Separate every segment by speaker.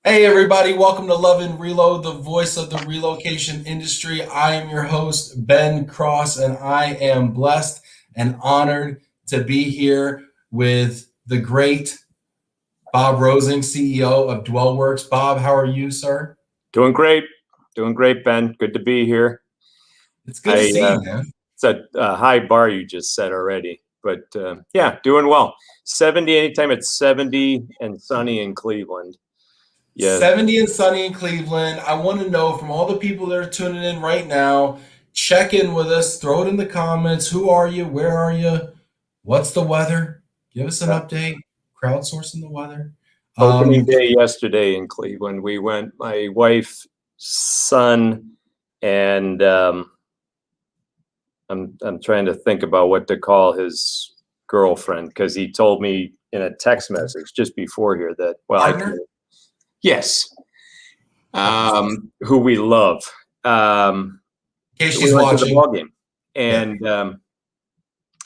Speaker 1: Hey everybody, welcome to Love and Reload, the voice of the relocation industry. I am your host, Ben Cross, and I am blessed and honored to be here with the great Bob Rosing, CEO of Dwellworks. Bob, how are you, sir?
Speaker 2: Doing great, Ben. Good to be here.
Speaker 1: It's good to see you, man.
Speaker 2: It's a high bar you just set already, but yeah, doing well. 70 anytime it's 70 and sunny in Cleveland.
Speaker 1: Yeah. 70 and sunny in Cleveland. I want to know from all the people that are tuning in right now, check in with us, throw it in the comments. Who are you? Where are you? What's the weather? Give us an update. Crowdsourcing the weather.
Speaker 2: Opening day yesterday in Cleveland. We went, my wife, son, and I'm trying to think about what to call his girlfriend, because he told me in a text message just before here that, well, yes, who we love.
Speaker 1: In case she's watching
Speaker 2: the ball game, and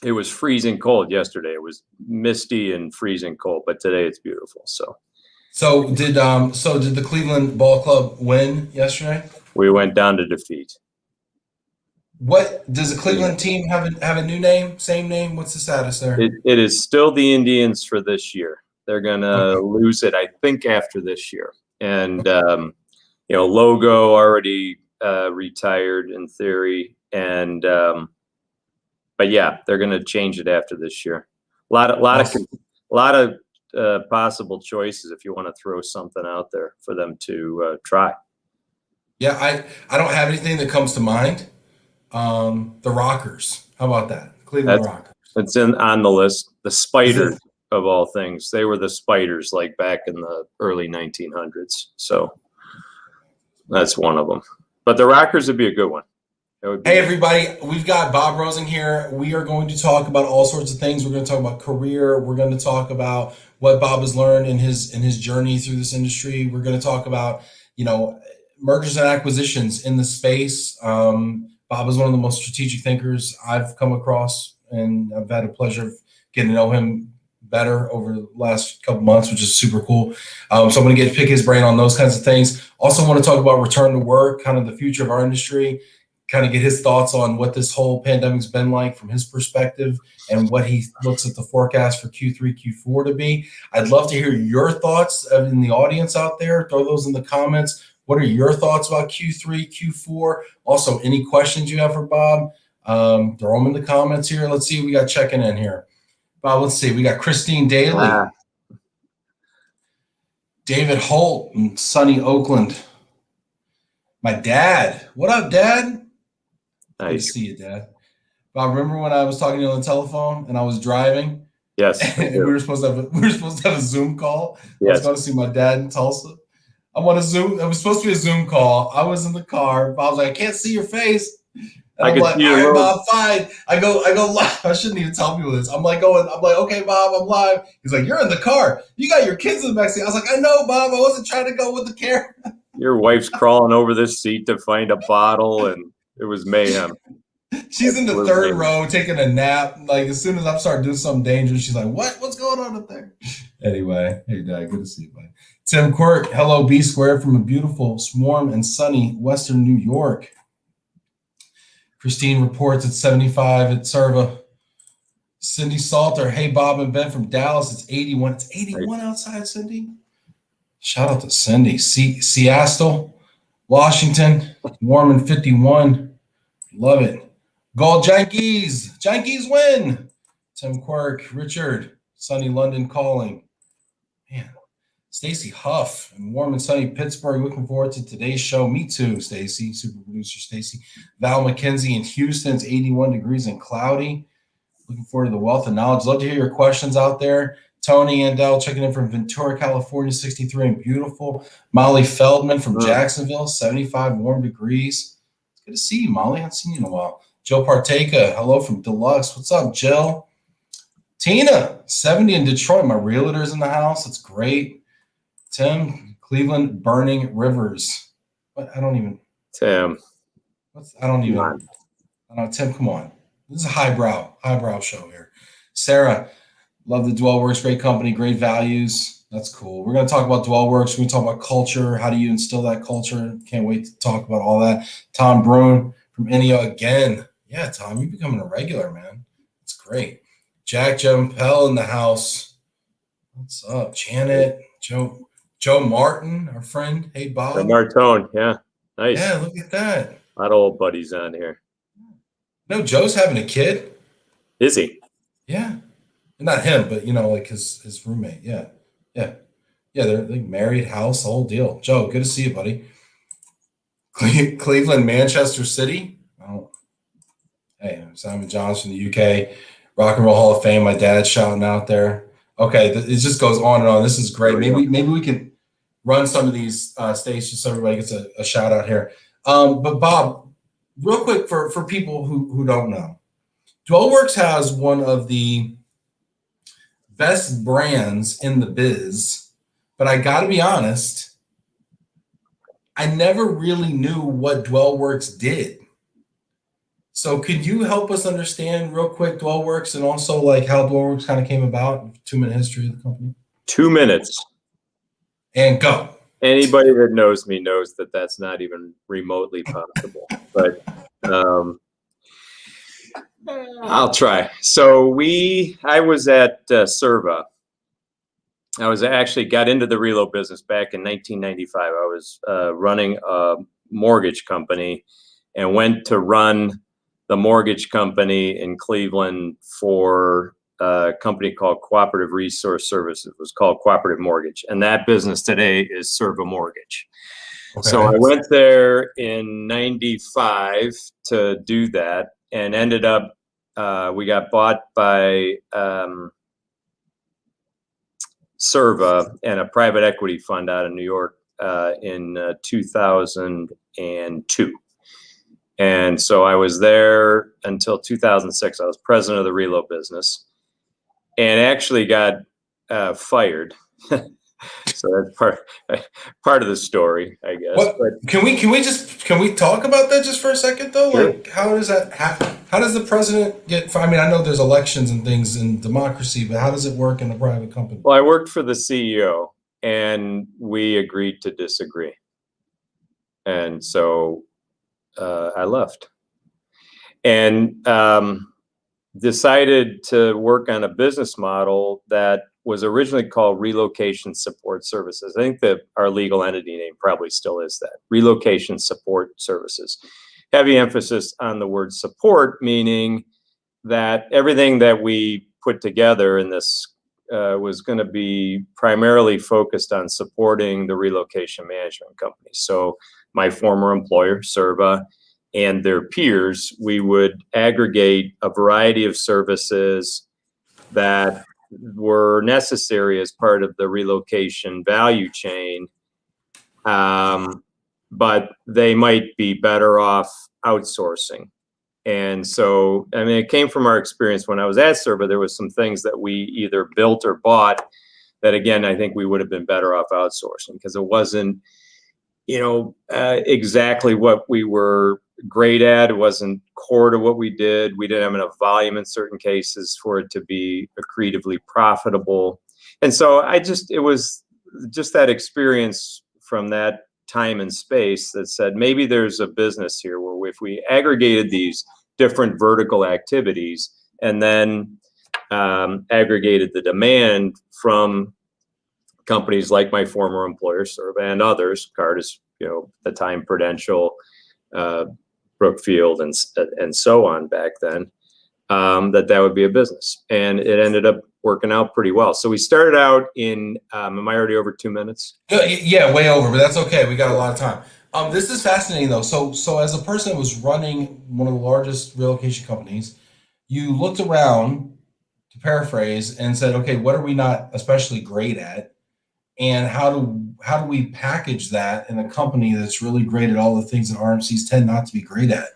Speaker 2: it was freezing cold yesterday. It was misty and freezing cold, but today it's beautiful. So
Speaker 1: did the Cleveland Ball Club win yesterday?
Speaker 2: We went down to defeat.
Speaker 1: What does the Cleveland team have a new name? Same name? What's the status there?
Speaker 2: It is still the Indians for this year. They're gonna lose it, I think, after this year. And Logo already retired in theory, and but yeah, they're gonna change it after this year. A lot of possible choices if you want to throw something out there for them to try.
Speaker 1: Yeah, I don't have anything that comes to mind. The Rockers. How about that? Cleveland Rockers.
Speaker 2: It's on the list. The Spiders, of all things. They were the Spiders like back in the early 1900s. So that's one of them. But the Rockers would be a good one.
Speaker 1: Hey everybody, we've got Bob Rosing here. We are going to talk about all sorts of things. We're going to talk about career. We're going to talk about what Bob has learned in his journey through this industry. We're going to talk about, mergers and acquisitions in the space. Bob is one of the most strategic thinkers I've come across, and I've had a pleasure of getting to know him better over the last couple months, which is super cool. So I'm going to pick his brain on those kinds of things. Also want to talk about return to work, kind of the future of our industry, kind of get his thoughts on what this whole pandemic's been like from his perspective and what he looks at the forecast for Q3, Q4 to be. I'd love to hear your thoughts in the audience out there. Throw those in the comments. What are your thoughts about Q3, Q4? Also, any questions you have for Bob, throw them in the comments here. Let's see what we got checking in here. Bob, let's see. We got Christine Daly. David Holt in sunny Oakland. My dad. What up, Dad?
Speaker 2: Nice.
Speaker 1: Good to see you, Dad. Bob, remember when I was talking to you on the telephone and I was driving?
Speaker 2: Yes.
Speaker 1: And we were supposed to have a Zoom call.
Speaker 2: Yes.
Speaker 1: I was going to see my dad in Tulsa. I'm on a Zoom. It was supposed to be a Zoom call. I was in the car. Bob's like, I can't see your face. And I'm like, all right, Bob, fine. I go live. I shouldn't even tell people this. I'm like, okay, Bob, I'm live. He's like, you're in the car. You got your kids in the backseat. I was like, I know, Bob. I wasn't trying to go with the camera.
Speaker 2: Your wife's crawling over this seat to find a bottle, and it was mayhem.
Speaker 1: She's in the third row taking a nap. Like, as soon as I start doing something dangerous, she's like, what's going on up there? Anyway, hey, Dad, good to see you, buddy. Tim Quirk, hello, B Square from a beautiful, warm, and sunny Western New York. Christine reports it's 75 at Serva. Cindy Salter, hey, Bob and Ben from Dallas. It's 81. It's 81 outside, Cindy. Shout out to Cindy. Seattle, Washington, warm and 51. Love it. Gold Yankees. Yankees win. Tim Quirk, Richard, sunny London calling. Man. Stacy Huff in warm and sunny Pittsburgh. Looking forward to today's show. Me too, Stacy. Super producer Stacy. Val McKenzie in Houston. It's 81 degrees and cloudy. Looking forward to the wealth of knowledge. Love to hear your questions out there. Tony Andel checking in from Ventura, California, 63 and beautiful. Molly Feldman from Jacksonville, 75 warm degrees. It's good to see you, Molly. I haven't seen you in a while. Joe Parteka, hello from Deluxe. What's up, Jill? Tina, 70 in Detroit. My realtor's in the house. It's great. Tim, Cleveland, burning rivers. What? I don't even.
Speaker 2: Tim.
Speaker 1: I don't know. Tim, come on. This is a highbrow show here. Sarah, love the Dwellworks, great company, great values. That's cool. We're going to talk about Dwellworks. We're going to talk about culture. How do you instill that culture? Can't wait to talk about all that. Tom Bruin from Indio again. Yeah, Tom, you're becoming a regular, man. It's great. Jack Jempel in the house. What's up? Janet, Joe Martin, our friend. Hey, Bob.
Speaker 2: Martone, yeah. Nice.
Speaker 1: Yeah, look at that.
Speaker 2: A lot of old buddies on here.
Speaker 1: No, Joe's having a kid.
Speaker 2: Is he?
Speaker 1: Yeah. Not him, but, like his roommate. Yeah. Yeah. Yeah, they're married, house, the whole deal. Joe, good to see you, buddy. Cleveland, Manchester City. Oh. Hey, Simon Johns from the UK. Rock and Roll Hall of Fame. My dad's shouting out there. Okay, it just goes on and on. This is great. Maybe we can run some of these stations so everybody gets a shout out here. But Bob, real quick for people who don't know, Dwellworks has one of the best brands in the biz, but I got to be honest, I never really knew what Dwellworks did. So could you help us understand real quick Dwellworks and also like how Dwellworks kind of came about, 2-minute history of the company?
Speaker 2: 2 minutes.
Speaker 1: And go.
Speaker 2: Anybody that knows me knows that that's not even remotely possible, but I'll try. So I was at Serva. I actually got into the Relo business back in 1995. I was running a mortgage company and went to run the mortgage company in Cleveland for a company called Cooperative Resource Services. It was called Cooperative Mortgage. And that business today is Serva Mortgage. Okay. So I went there in 95 to do that and ended up, we got bought by Serva and a private equity fund out of New York in 2002. And so I was there until 2006. I was president of the Relo business and actually got fired. So that's part of the story, I guess.
Speaker 1: What, but can we talk about that just for a second though? Sure. Like how does that happen? How does the president get? I mean, I know there's elections and things in democracy, but how does it work in a private company?
Speaker 2: Well, I worked for the CEO, and we agreed to disagree, and so I left, and decided to work on a business model that was originally called Relocation Support Services. I think that our legal entity name probably still is that, Relocation Support Services. Heavy emphasis on the word support, meaning that everything that we put together in this was going to be primarily focused on supporting the relocation management company. So my former employer, Serva, and their peers, we would aggregate a variety of services that were necessary as part of the relocation value chain, but they might be better off outsourcing. And so, I mean, it came from our experience when I was at Serva. There was some things that we either built or bought that, again, I think we would have been better off outsourcing because it wasn't, exactly what we were great at. It wasn't core to what we did. We didn't have enough volume in certain cases for it to be accretively profitable. And so it was just that experience from that time and space that said, maybe there's a business here where if we aggregated these different vertical activities and then aggregated the demand from companies like my former employer, Serva, and others, Cardis, the time Prudential, Brookfield, and so on back then, that would be a business. And it ended up working out pretty well. So we started out in, am I already over 2 minutes?
Speaker 1: Yeah, way over, but that's okay. We got a lot of time. This is fascinating though. So as a person that was running one of the largest relocation companies, you looked around, to paraphrase, and said, okay, what are we not especially great at? And how do we package that in a company that's really great at all the things that RMCs tend not to be great at?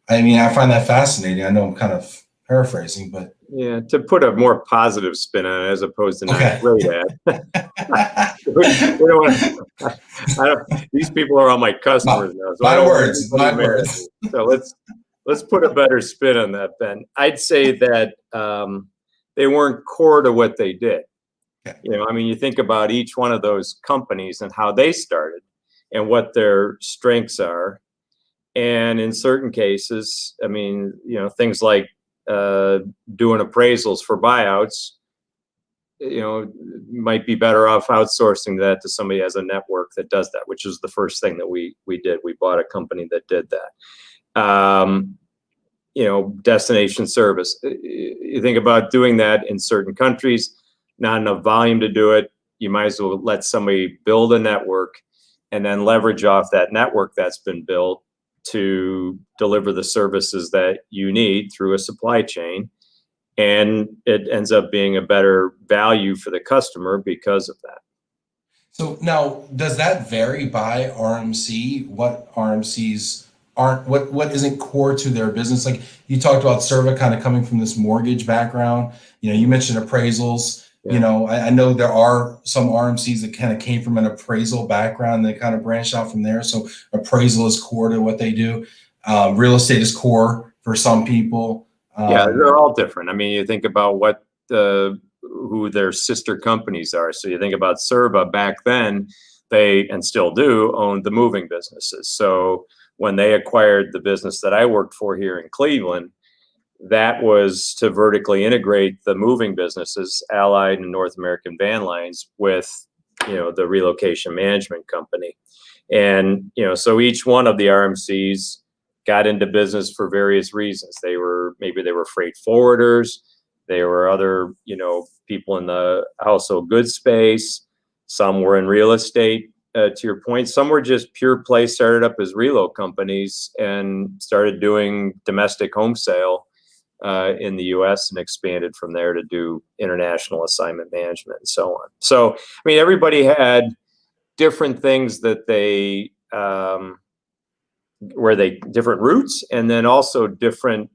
Speaker 1: I mean, I find that fascinating. I know I'm kind of paraphrasing, but
Speaker 2: yeah, to put a more positive spin on it as opposed to not great at. These people are all my customers now. So
Speaker 1: my words.
Speaker 2: So let's put a better spin on that, Ben. I'd say that they weren't core to what they did.
Speaker 1: Okay.
Speaker 2: You know, I mean, you think about each one of those companies and how they started and what their strengths are. And in certain cases, I mean, you know, things like doing appraisals for buyouts, you know, might be better off outsourcing that to somebody as a network that does that, which is the first thing that we did. We bought a company that did that. You know, destination service. You think about doing that in certain countries, not enough volume to do it. You might as well let somebody build a network and then leverage off that network that's been built to deliver the services that you need through a supply chain. And it ends up being a better value for the customer because of that.
Speaker 1: So now, does that vary by RMC? What RMCs aren't, what isn't core to their business? Like you talked about Serva kind of coming from this mortgage background. You know, you mentioned appraisals.
Speaker 2: Yeah.
Speaker 1: You know, I know there are some RMCs that kind of came from an appraisal background that kind of branched out from there. So appraisal is core to what they do. Real estate is core for some people.
Speaker 2: Yeah, they're all different. I mean, you think about what who their sister companies are. So you think about Serva back then, they, and still do, owned the moving businesses. So when they acquired the business that I worked for here in Cleveland, that was to vertically integrate the moving businesses, Allied and North American Van Lines, with, you know, the relocation management company. And, you know, so each one of the RMCs got into business for various reasons. Maybe they were freight forwarders. They were other, you know, people in the household goods space. Some were in real estate, to your point. Some were just pure play, started up as relo companies and started doing domestic home sale in the U.S. and expanded from there to do international assignment management and so on. So, I mean, everybody had different things that they different routes, and then also different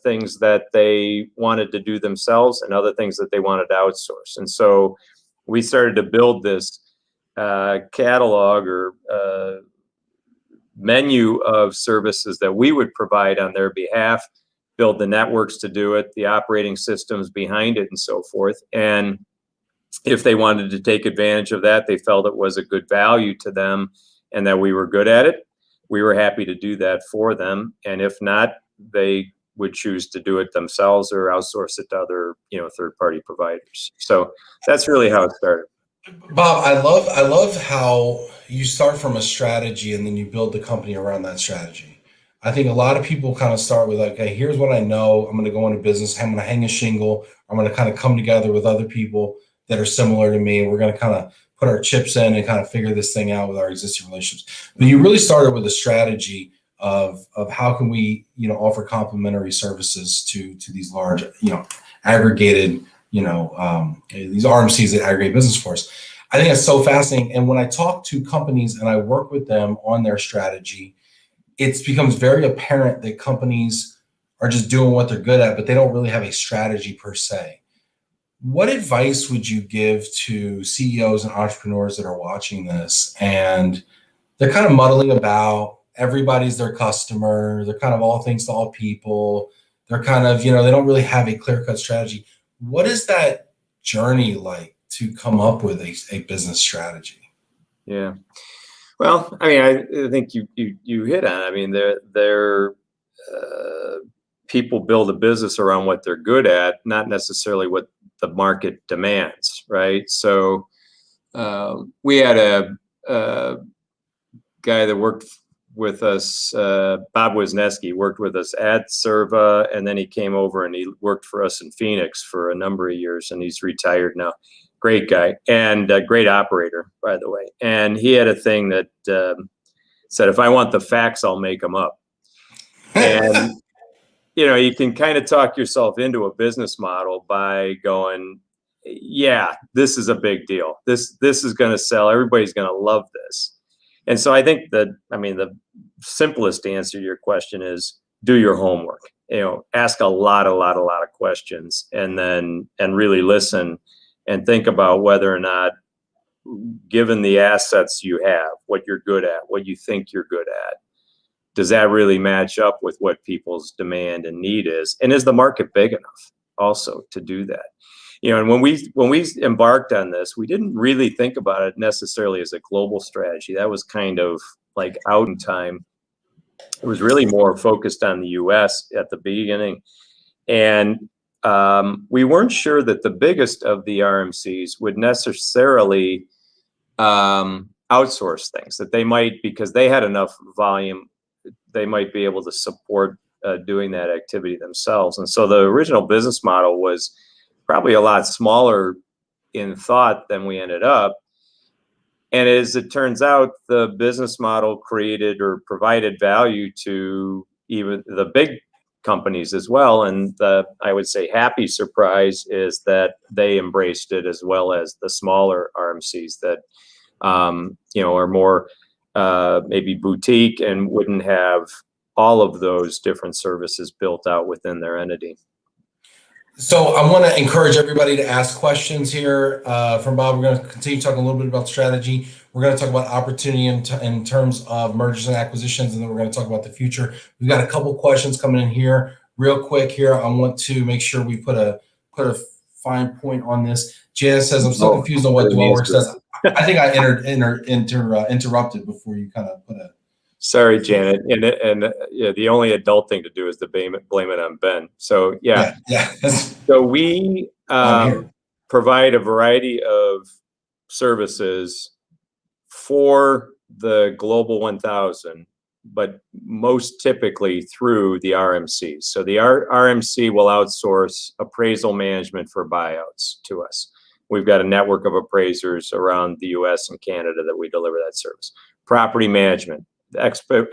Speaker 2: things that they wanted to do themselves and other things that they wanted to outsource. And so we started to build this catalog or menu of services that we would provide on their behalf, build the networks to do it, the operating systems behind it, and so forth. And if they wanted to take advantage of that, they felt it was a good value to them and that we were good at it, we were happy to do that for them. And if not, they would choose to do it themselves or outsource it to other, you know, third-party providers. So that's really how it started.
Speaker 1: Bob, I love how you start from a strategy and then you build the company around that strategy. I think a lot of people kind of start with like, okay, here's what I know. I'm going to go into business. I'm going to hang a shingle. I'm going to kind of come together with other people that are similar to me. And we're going to kind of put our chips in and kind of figure this thing out with our existing relationships. But you really started with a strategy of how can we, you know, offer complementary services to these large, you know, aggregated, you know, these RMCs that aggregate business for us. I think that's so fascinating. And when I talk to companies and I work with them on their strategy, it becomes very apparent that companies are just doing what they're good at, but they don't really have a strategy per se. What advice would you give to CEOs and entrepreneurs that are watching this and they're kind of muddling about, everybody's their customer, they're kind of all things to all people, they're kind of, you know, they don't really have a clear-cut strategy. What is that journey like to come up with a business strategy?
Speaker 2: Yeah. Well, I mean, I think you hit on it. I mean, they're people build a business around what they're good at, not necessarily what the market demands, right? So we had a guy that worked with us, Bob Wisniewski, worked with us at Serva, and then he came over and he worked for us in Phoenix for a number of years, and he's retired now. Great guy and a great operator, by the way. And he had a thing that said, if I want the facts, I'll make them up. And, you know, you can kind of talk yourself into a business model by going, yeah, this is a big deal. This is going to sell. Everybody's going to love this. And so I think that, I mean, the simplest answer to your question is do your homework, you know, ask a lot of questions and really listen and think about whether or not, given the assets you have, what you're good at, what you think you're good at, does that really match up with what people's demand and need is? And is the market big enough also to do that? And when we embarked on this, we didn't really think about it necessarily as a global strategy. That was kind of like out in time. It was really more focused on the U.S. at the beginning, and we weren't sure that the biggest of the RMCs would necessarily outsource things, that they might, because they had enough volume, they might be able to support doing that activity themselves. And so the original business model was probably a lot smaller in thought than we ended up. And as it turns out, the business model created or provided value to even the big companies as well. And I would say happy surprise is that they embraced it, as well as the smaller RMCs that are more maybe boutique and wouldn't have all of those different services built out within their entity.
Speaker 1: So I want to encourage everybody to ask questions here from Bob. We're going to continue talking a little bit about strategy. We're going to talk about opportunity in terms of mergers and acquisitions, and then we're going to talk about the future. We've got a couple questions coming in here real quick here. I want to make sure we put a fine point on this. Janice says, I'm so confused on what Dwellworks does. I think I interrupted before you kind of put a...
Speaker 2: Sorry, Janet. And the only adult thing to do is to blame it on Ben. So yeah. So we provide a variety of services for the Global 1000, but most typically through the RMCs. So the RMC will outsource appraisal management for buyouts to us. We've got a network of appraisers around the US and Canada that we deliver that service. Property management. The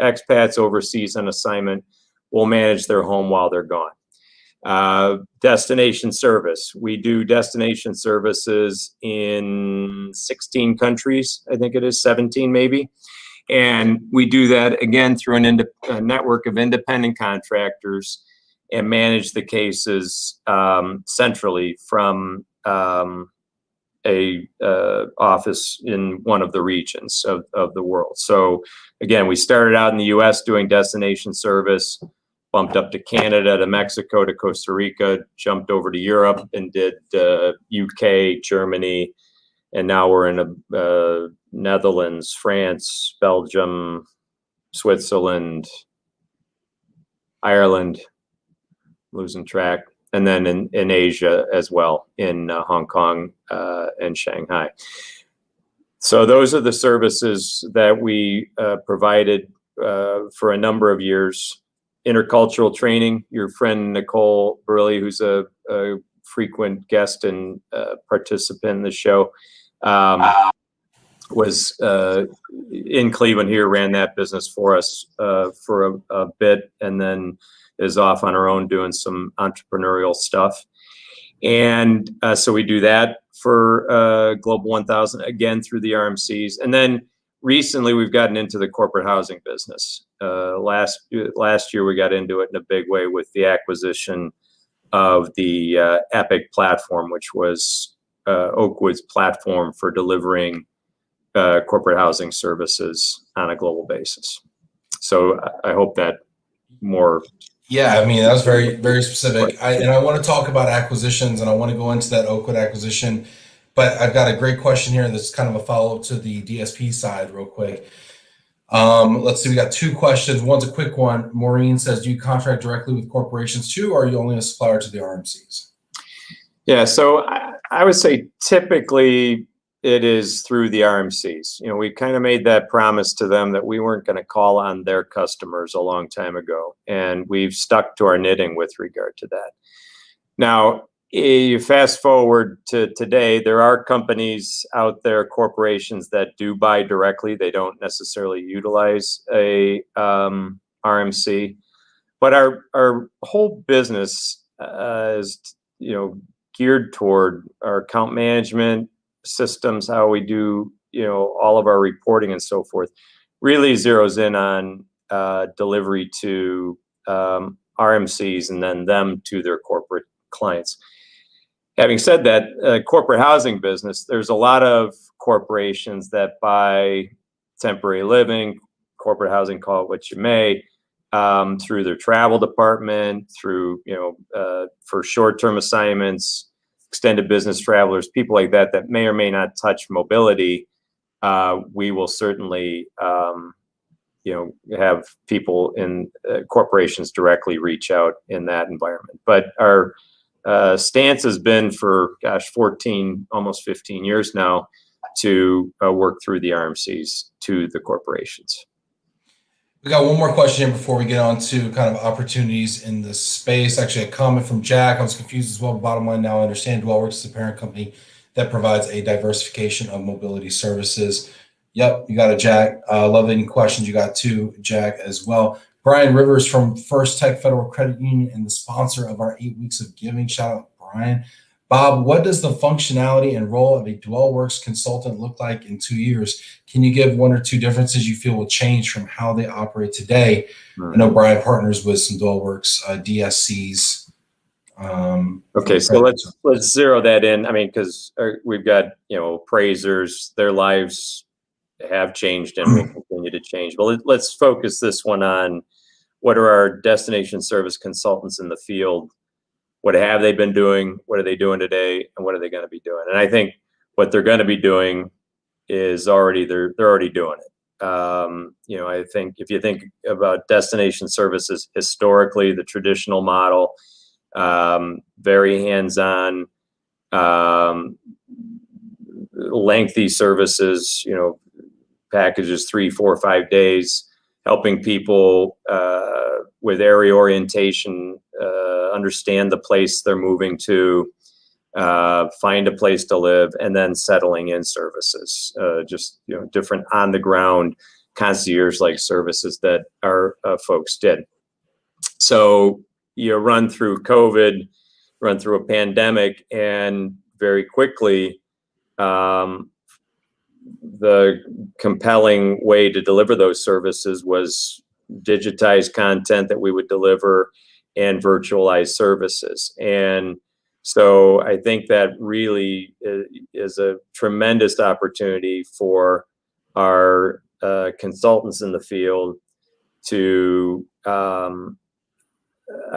Speaker 2: expats overseas on assignment will manage their home while they're gone. Destination service. We do destination services in 16 countries, I think it is 17 maybe. And we do that again through a network of independent contractors and manage the cases centrally from a office in one of the regions of the world. So again, we started out in the US doing destination service, bumped up to Canada, to Mexico, to Costa Rica, jumped over to Europe and did UK, Germany, and now we're in Netherlands, France, Belgium, Switzerland, Ireland, losing track. And then in Asia as well, in Hong Kong and Shanghai. So those are the services that we provided for a number of years. Intercultural training. Your friend Nicole Burley, who's a frequent guest and participant in the show, was in Cleveland here, ran that business for us for a bit, and then is off on her own doing some entrepreneurial stuff. And so we do that for Global 1000, again, through the RMCs. And then recently we've gotten into the corporate housing business. Last year we got into it in a big way with the acquisition of the Epic platform, which was Oakwood's platform for delivering corporate housing services on a global basis. So I hope that more...
Speaker 1: Yeah, I mean, that was very, very specific. And I want to talk about acquisitions, and I want to go into that Oakwood acquisition. But I've got a great question here that's kind of a follow-up to the DSP side real quick. Let's see, we got two questions. One's a quick one. Maureen says, do you contract directly with corporations too, or are you only a supplier to the RMCs?
Speaker 2: Yeah, so I would say typically it is through the RMCs. We kind of made that promise to them that we weren't going to call on their customers a long time ago, and we've stuck to our knitting with regard to that. Now, you fast forward to today, there are companies out there, corporations that do buy directly. They don't necessarily utilize a RMC, but our whole business is geared toward our account management systems, how we do all of our reporting and so forth, really zeroes in on delivery to RMCs and then them to their corporate clients. Having said that, corporate housing business, there's a lot of corporations that buy temporary living, corporate housing, call it what you may, through their travel department, through for short-term assignments, extended business travelers, people like that that may or may not touch mobility, we will certainly have people in corporations directly reach out in that environment. But our stance has been for, gosh, 14, almost 15 years now, to work through the RMCs to the corporations.
Speaker 1: We got one more question here before we get on to kind of opportunities in the space. Actually, a comment from Jack. I was confused as well. Bottom line, now I understand Dwellworks is a parent company that provides a diversification of mobility services. Yep, you got it, Jack. Love any questions you got too, Jack, as well. Brian Rivers from First Tech Federal Credit Union and the sponsor of our 8 weeks of giving. Shout out, Brian. Bob, what does the functionality and role of a Dwellworks consultant look like in 2 years? Can you give one or two differences you feel will change from how they operate today? I know Brian partners with some Dwellworks DSCs.
Speaker 2: Okay, so let's zero that in. I mean, because we've got appraisers, their lives have changed and will continue to change. But let's focus this one on what are our destination service consultants in the field. What have they been doing? What are they doing today? And what are they going to be doing? And I think what they're going to be doing is they're already doing it. I think if you think about destination services historically, the traditional model, very hands-on, lengthy services, packages 3, 4, 5 days, helping people with area orientation, understand the place they're moving to, find a place to live, and then settling in services, different on the ground concierge-like services that our folks did. So you run through COVID, run through a pandemic, and very quickly, the compelling way to deliver those services was digitized content that we would deliver and virtualized services. And so I think that really is a tremendous opportunity for our consultants in the field to, I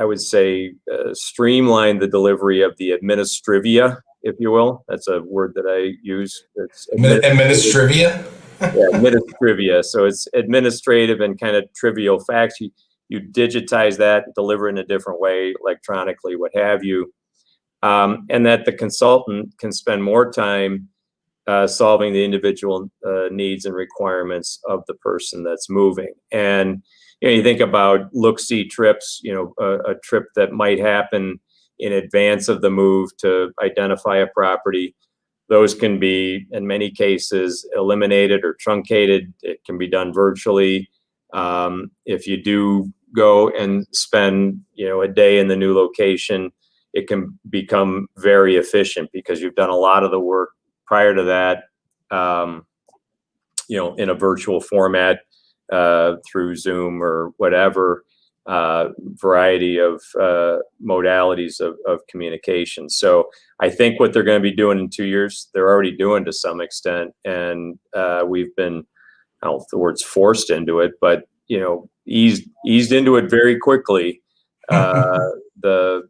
Speaker 2: would say, streamline the delivery of the administrivia, if you will. That's a word that I use. It's
Speaker 1: administrivia?
Speaker 2: Yeah, administrivia. So it's administrative and kind of trivial facts. You digitize that, deliver in a different way, electronically, what have you. And that the consultant can spend more time solving the individual needs and requirements of the person that's moving. And you think about look-see trips, a trip that might happen in advance of the move to identify a property. Those can be, in many cases, eliminated or truncated. It can be done virtually. If you do go and spend, a day in the new location, it can become very efficient because you've done a lot of the work prior to that, in a virtual format, through Zoom or whatever, variety of modalities of communication. So I think what they're going to be doing in 2 years, they're already doing to some extent. And we've been, I don't know if the word's forced into it, but, eased into it very quickly. The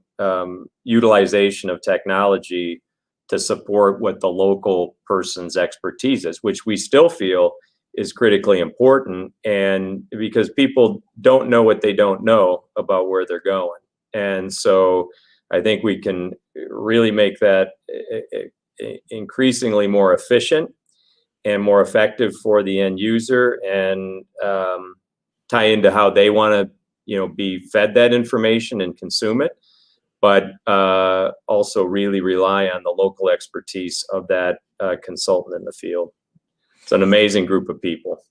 Speaker 2: utilization of technology to support what the local person's expertise is, which we still feel is critically important. And because people don't know what they don't know about where they're going. And so I think we can really make that increasingly more efficient and more effective for the end user, and tie into how they want to, be fed that information and consume it, but also really rely on the local expertise of that consultant in the field. It's an amazing group of people.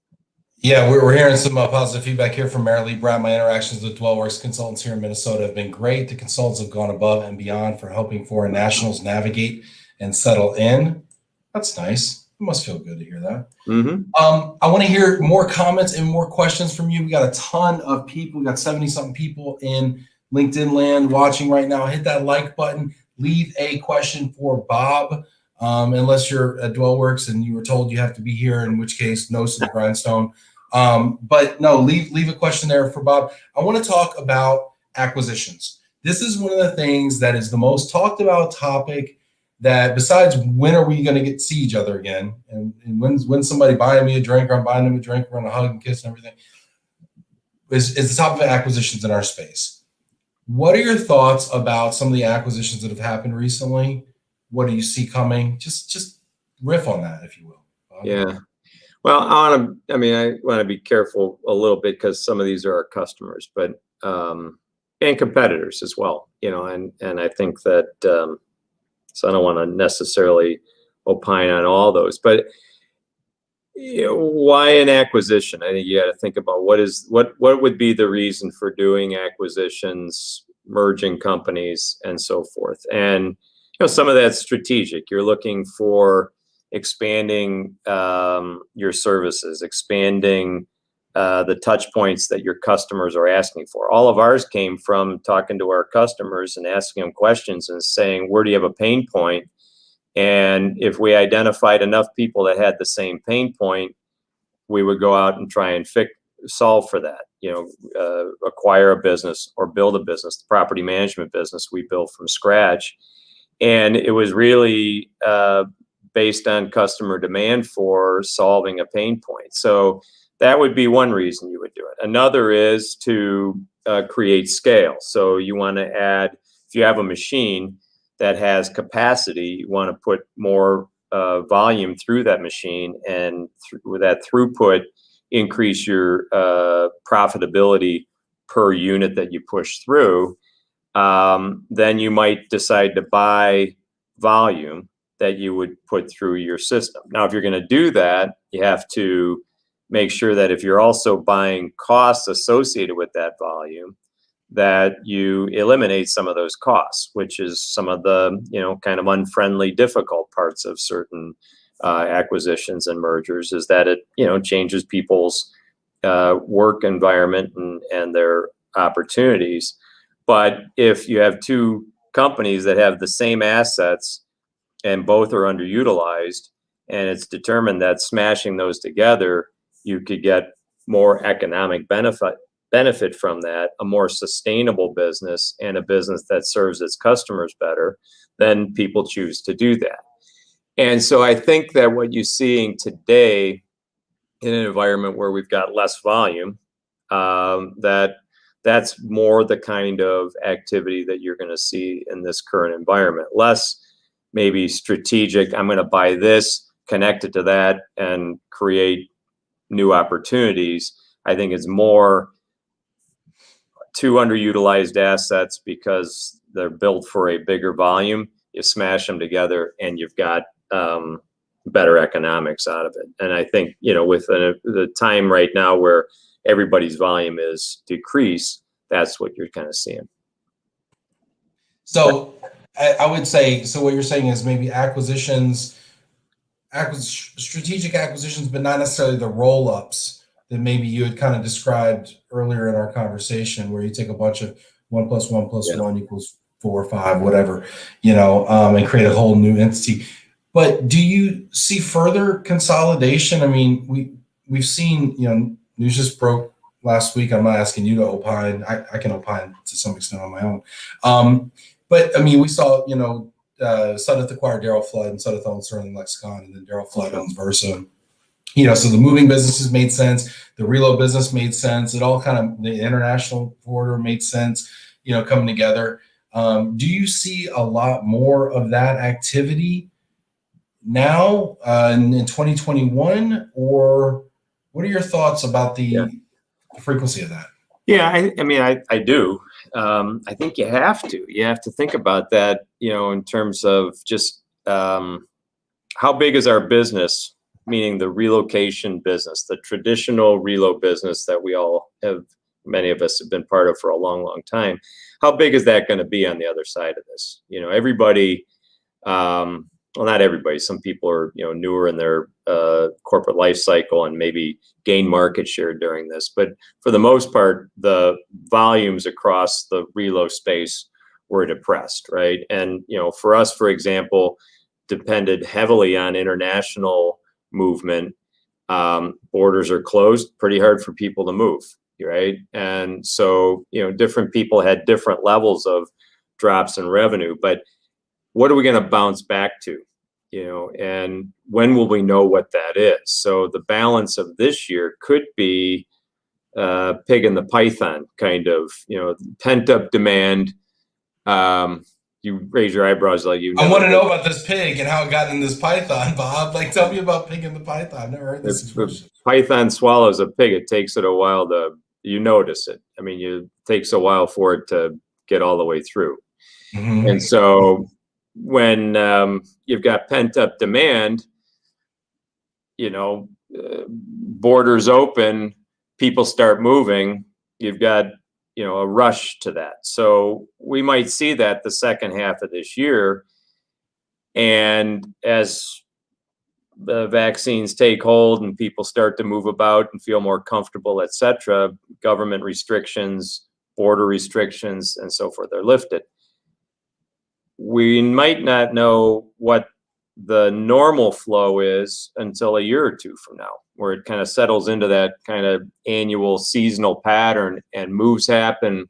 Speaker 1: Yeah, we're hearing some positive feedback here from Mary Lee Brown. My interactions with Dwellworks consultants here in Minnesota have been great. The consultants have gone above and beyond for helping foreign nationals navigate and settle in. That's nice. It must feel good to hear that. I want to hear more comments and more questions from you. We got a ton of people. We got 70-something people in LinkedIn land watching right now. Hit that like button. Leave a question for Bob. Unless you're at Dwellworks and you were told you have to be here, in which case, nose to the grindstone. But no, leave a question there for Bob. I want to talk about acquisitions. This is one of the things that is the most talked about topic that besides when are we going to see each other again, and when's somebody buying me a drink or I'm buying them a drink, we're going to hug and kiss and everything, is the top of acquisitions in our space. What are your thoughts about some of the acquisitions that have happened recently? What do you see coming? Just riff on that, if you will.
Speaker 2: Yeah. Well, I want to be careful a little bit because some of these are our customers, but and competitors as well, and I think that so I don't want to necessarily opine on all those, but why an acquisition? I think you got to think about what would be the reason for doing acquisitions, merging companies, and so forth. And some of that's strategic. You're looking for expanding your services, expanding the touch points that your customers are asking for. All of ours came from talking to our customers and asking them questions and saying, where do you have a pain point? And if we identified enough people that had the same pain point, we would go out and try and solve for that, acquire a business or build a business. The property management business we built from scratch. And it was really based on customer demand for solving a pain point. So that would be one reason you would do it. Another is to create scale. So you want to add, if you have a machine that has capacity, you want to put more volume through that machine, and with that throughput, increase your profitability per unit that you push through. Then you might decide to buy volume that you would put through your system. Now, if you're going to do that, you have to make sure that if you're also buying costs associated with that volume, that you eliminate some of those costs, which is some of the kind of unfriendly, difficult parts of certain acquisitions and mergers, is that it changes people's work environment and their opportunities. But if you have two companies that have the same assets and both are underutilized, and it's determined that smashing those together, you could get more economic benefit from that, a more sustainable business, and a business that serves its customers better, then people choose to do that. And so I think that what you're seeing today in an environment where we've got less volume, that's more the kind of activity that you're going to see in this current environment. Less maybe strategic, I'm going to buy this, connect it to that, and create new opportunities. I think it's more two underutilized assets because they're built for a bigger volume. You smash them together and you've got better economics out of it. And I think, with the time right now where everybody's volume is decreased, that's what you're kind of seeing.
Speaker 1: So I would say, so what you're saying is maybe strategic acquisitions, but not necessarily the roll-ups that maybe you had kind of described earlier in our conversation, where you take a bunch of 1 + 1 + 1 = 4 or 5, whatever, and create a whole new entity. But do you see further consolidation? I mean, we've seen, news just broke last week. I'm not asking you to opine. I can opine to some extent on my own. But I mean, we saw, Sudeth acquired Darrell Flood, and Sudeth owns Sterling Lexicon, and then Darrell Flood owns Versa. So the moving businesses made sense. The relo business made sense. It all kind of, the international border made sense, coming together. Do you see a lot more of that activity now in 2021, or what are your thoughts about the frequency of that?
Speaker 2: Yeah, I do. I think you have to think about that, in terms of just how big is our business, meaning the relocation business, the traditional relo business that we all have, many of us have been part of for a long, long time. How big is that going to be on the other side of this? Everybody, well, not everybody, some people are, newer in their corporate life cycle and maybe gain market share during this. But for the most part, the volumes across the relo space were depressed, right? And, for us, for example, depended heavily on international movement. Borders are closed, pretty hard for people to move, right? And so, different people had different levels of drops in revenue, but what are we going to bounce back to? And when will we know what that is? So the balance of this year could be pig in the python kind of, pent up demand. You raise your eyebrows like you.
Speaker 1: I want to know about this pig and how it got in this python, Bob. Like, tell me about pig in the python. I've never heard this expression.
Speaker 2: Python swallows a pig. It takes it a while you notice it. I mean, it takes a while for it to get all the way through. Mm-hmm. And so when you've got pent up demand, borders open, people start moving, you've got a rush to that. So we might see that the second half of this year. And as the vaccines take hold and people start to move about and feel more comfortable, etc., government restrictions, border restrictions, and so forth are lifted. We might not know what the normal flow is until a year or two from now, where it kind of settles into that kind of annual seasonal pattern and moves happen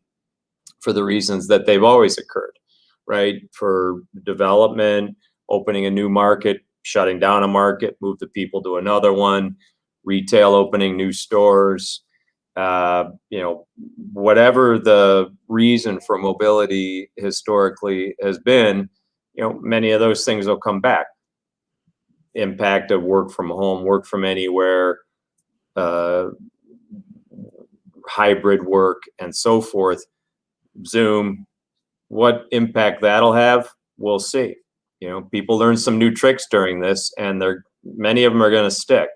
Speaker 2: for the reasons that they've always occurred, right? For development, opening a new market, shutting down a market, move the people to another one, retail opening new stores, whatever the reason for mobility historically has been, many of those things will come back. Impact of work from home, work from anywhere, hybrid work, and so forth, Zoom, what impact that'll have, we'll see. People learn some new tricks during this, and many of them are going to stick.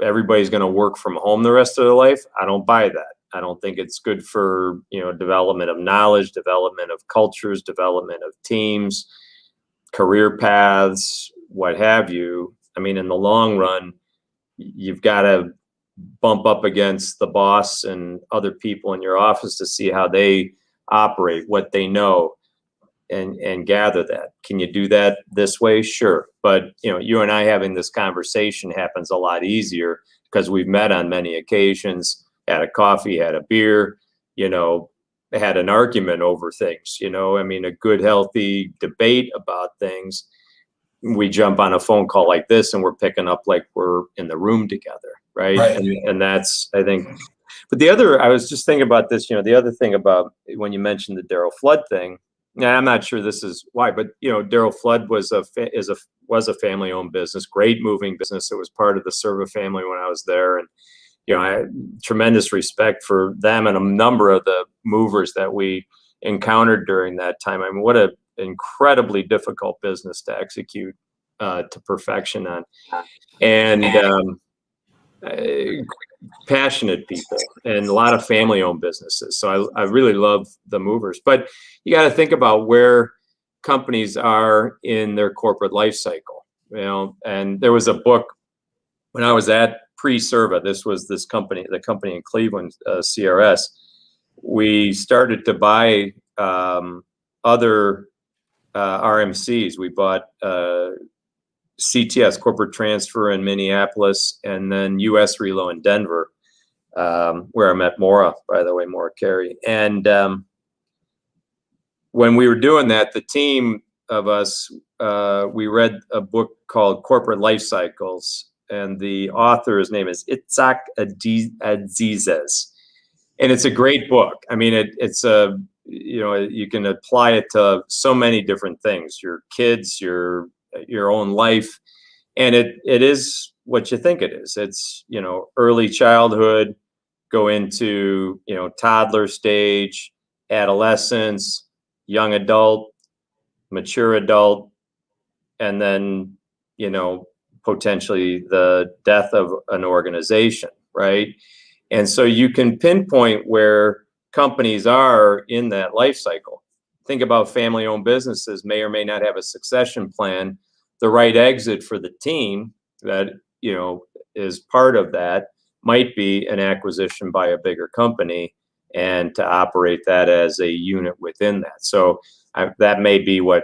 Speaker 2: Everybody's going to work from home the rest of their life. I don't buy that. I don't think it's good for, development of knowledge, development of cultures, development of teams, career paths, what have you. I mean, in the long run, you've got to bump up against the boss and other people in your office to see how they operate, what they know, and gather that. Can you do that this way? Sure. But, you and I having this conversation happens a lot easier because we've met on many occasions, had a coffee, had a beer, had an argument over things, a good, healthy debate about things. We jump on a phone call like this and we're picking up like we're in the room together. Right. And that's, I think, but I was just thinking about this, the other thing about when you mentioned the Darrell Flood thing, I'm not sure this is why, but, Darrell Flood was a family owned business, great moving business. It was part of the Serva family when I was there. And, I had tremendous respect for them and a number of the movers that we encountered during that time. I mean, what an incredibly difficult business to execute to perfection on. And passionate people and a lot of family owned businesses. So I really love the movers, but you got to think about where companies are in their corporate life cycle, and there was a book when I was at pre-Serva. This was the company in Cleveland, CRS. We started to buy other RMCs. We bought CTS, Corporate Transfer, in Minneapolis, and then US Relo in Denver, where I met Maura, by the way, Maura Carey. And when we were doing that, the team of us, we read a book called Corporate Life Cycles, and the author's name is Itzhak Azizes. And it's a great book. I mean, it's you can apply it to so many different things, your kids, your own life. And it is what you think it is. It's, early childhood, go into, toddler stage, adolescence, young adult, mature adult, and then, potentially the death of an organization, right? And so you can pinpoint where companies are in that life cycle. Think about family-owned businesses may or may not have a succession plan. The right exit for the team that, is part of that might be an acquisition by a bigger company and to operate that as a unit within that. So that may be what,